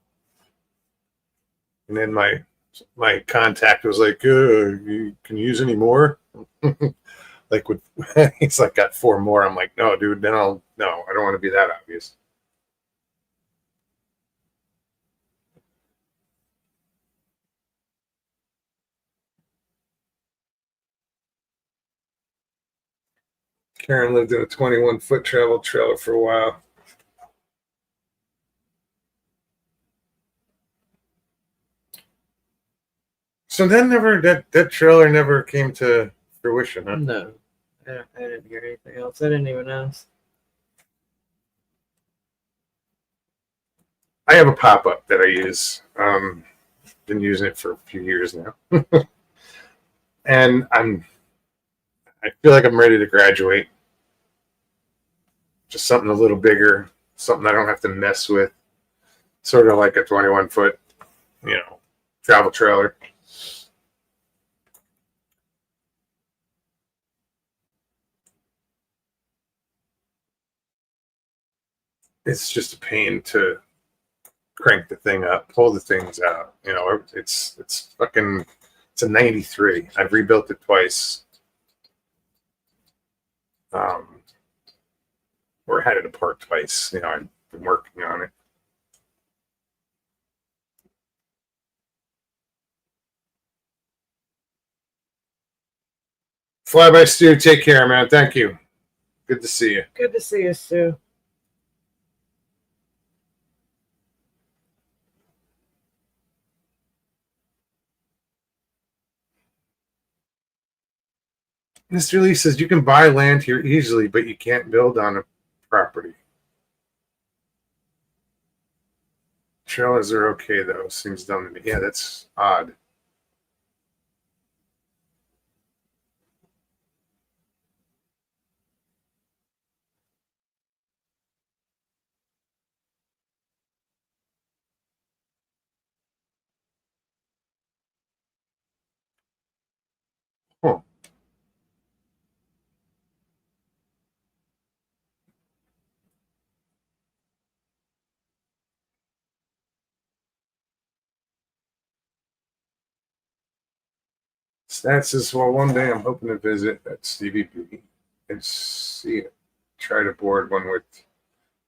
and then my contact was like, "You can use any more?" Like, he's like, got 4 more. I'm like, no, dude. Then I don't want to be that obvious. Karen lived in a 21-foot travel trailer for a while. So that trailer never came to fruition, huh? No, I didn't hear anything else. I didn't even ask. I have a pop-up that I use. Been using it for a few years now. And I feel like I'm ready to graduate. Just something a little bigger, something I don't have to mess with. Sort of like a 21-foot, travel trailer. It's just a pain to crank the thing up, pull the things out. It's fucking. It's a 93. I've rebuilt it twice. Or had it apart twice. I've been working on it. Fly by Stu, take care, man. Thank you. Good to see you. Good to see you, Stu. Mr. Lee says you can buy land here easily, but you can't build on a property. Trailers are okay though. Seems dumb to me. Yeah, that's odd. Huh. Stats says, well, one day I'm hoping to visit at CVP and see it. Try to board one with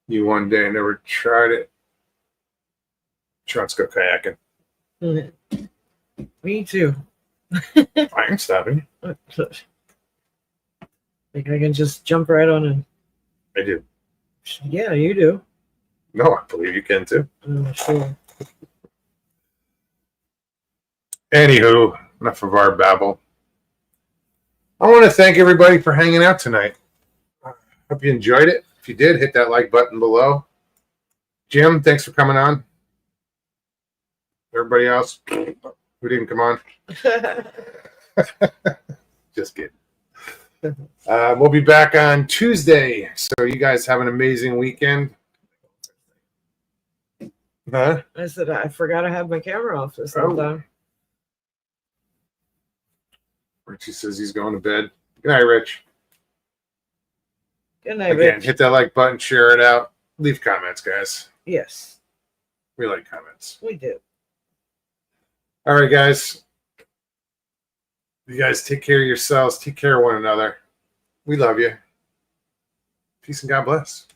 you one day. I never tried it. Sure, let's go kayaking. Me too. I ain't stopping. Think I can just jump right on and I do. yeah, you do. No, I believe you can too. Sure. Anywho, enough of our babble. I want to thank everybody for hanging out tonight. Hope you enjoyed it. If you did, hit that like button below. Jim, thanks for coming on. Everybody else who didn't come on, just kidding. We'll be back on Tuesday, so you guys have an amazing weekend. Huh? I said I forgot to have my camera off this whole time. Richie says he's going to bed. Good night, Rich. Good night, Again, Rich. hit that like button, share it out, leave comments, guys. Yes, We like comments. we do. All right, guys. You guys take care of yourselves. Take care of one another. We love you. Peace and God bless.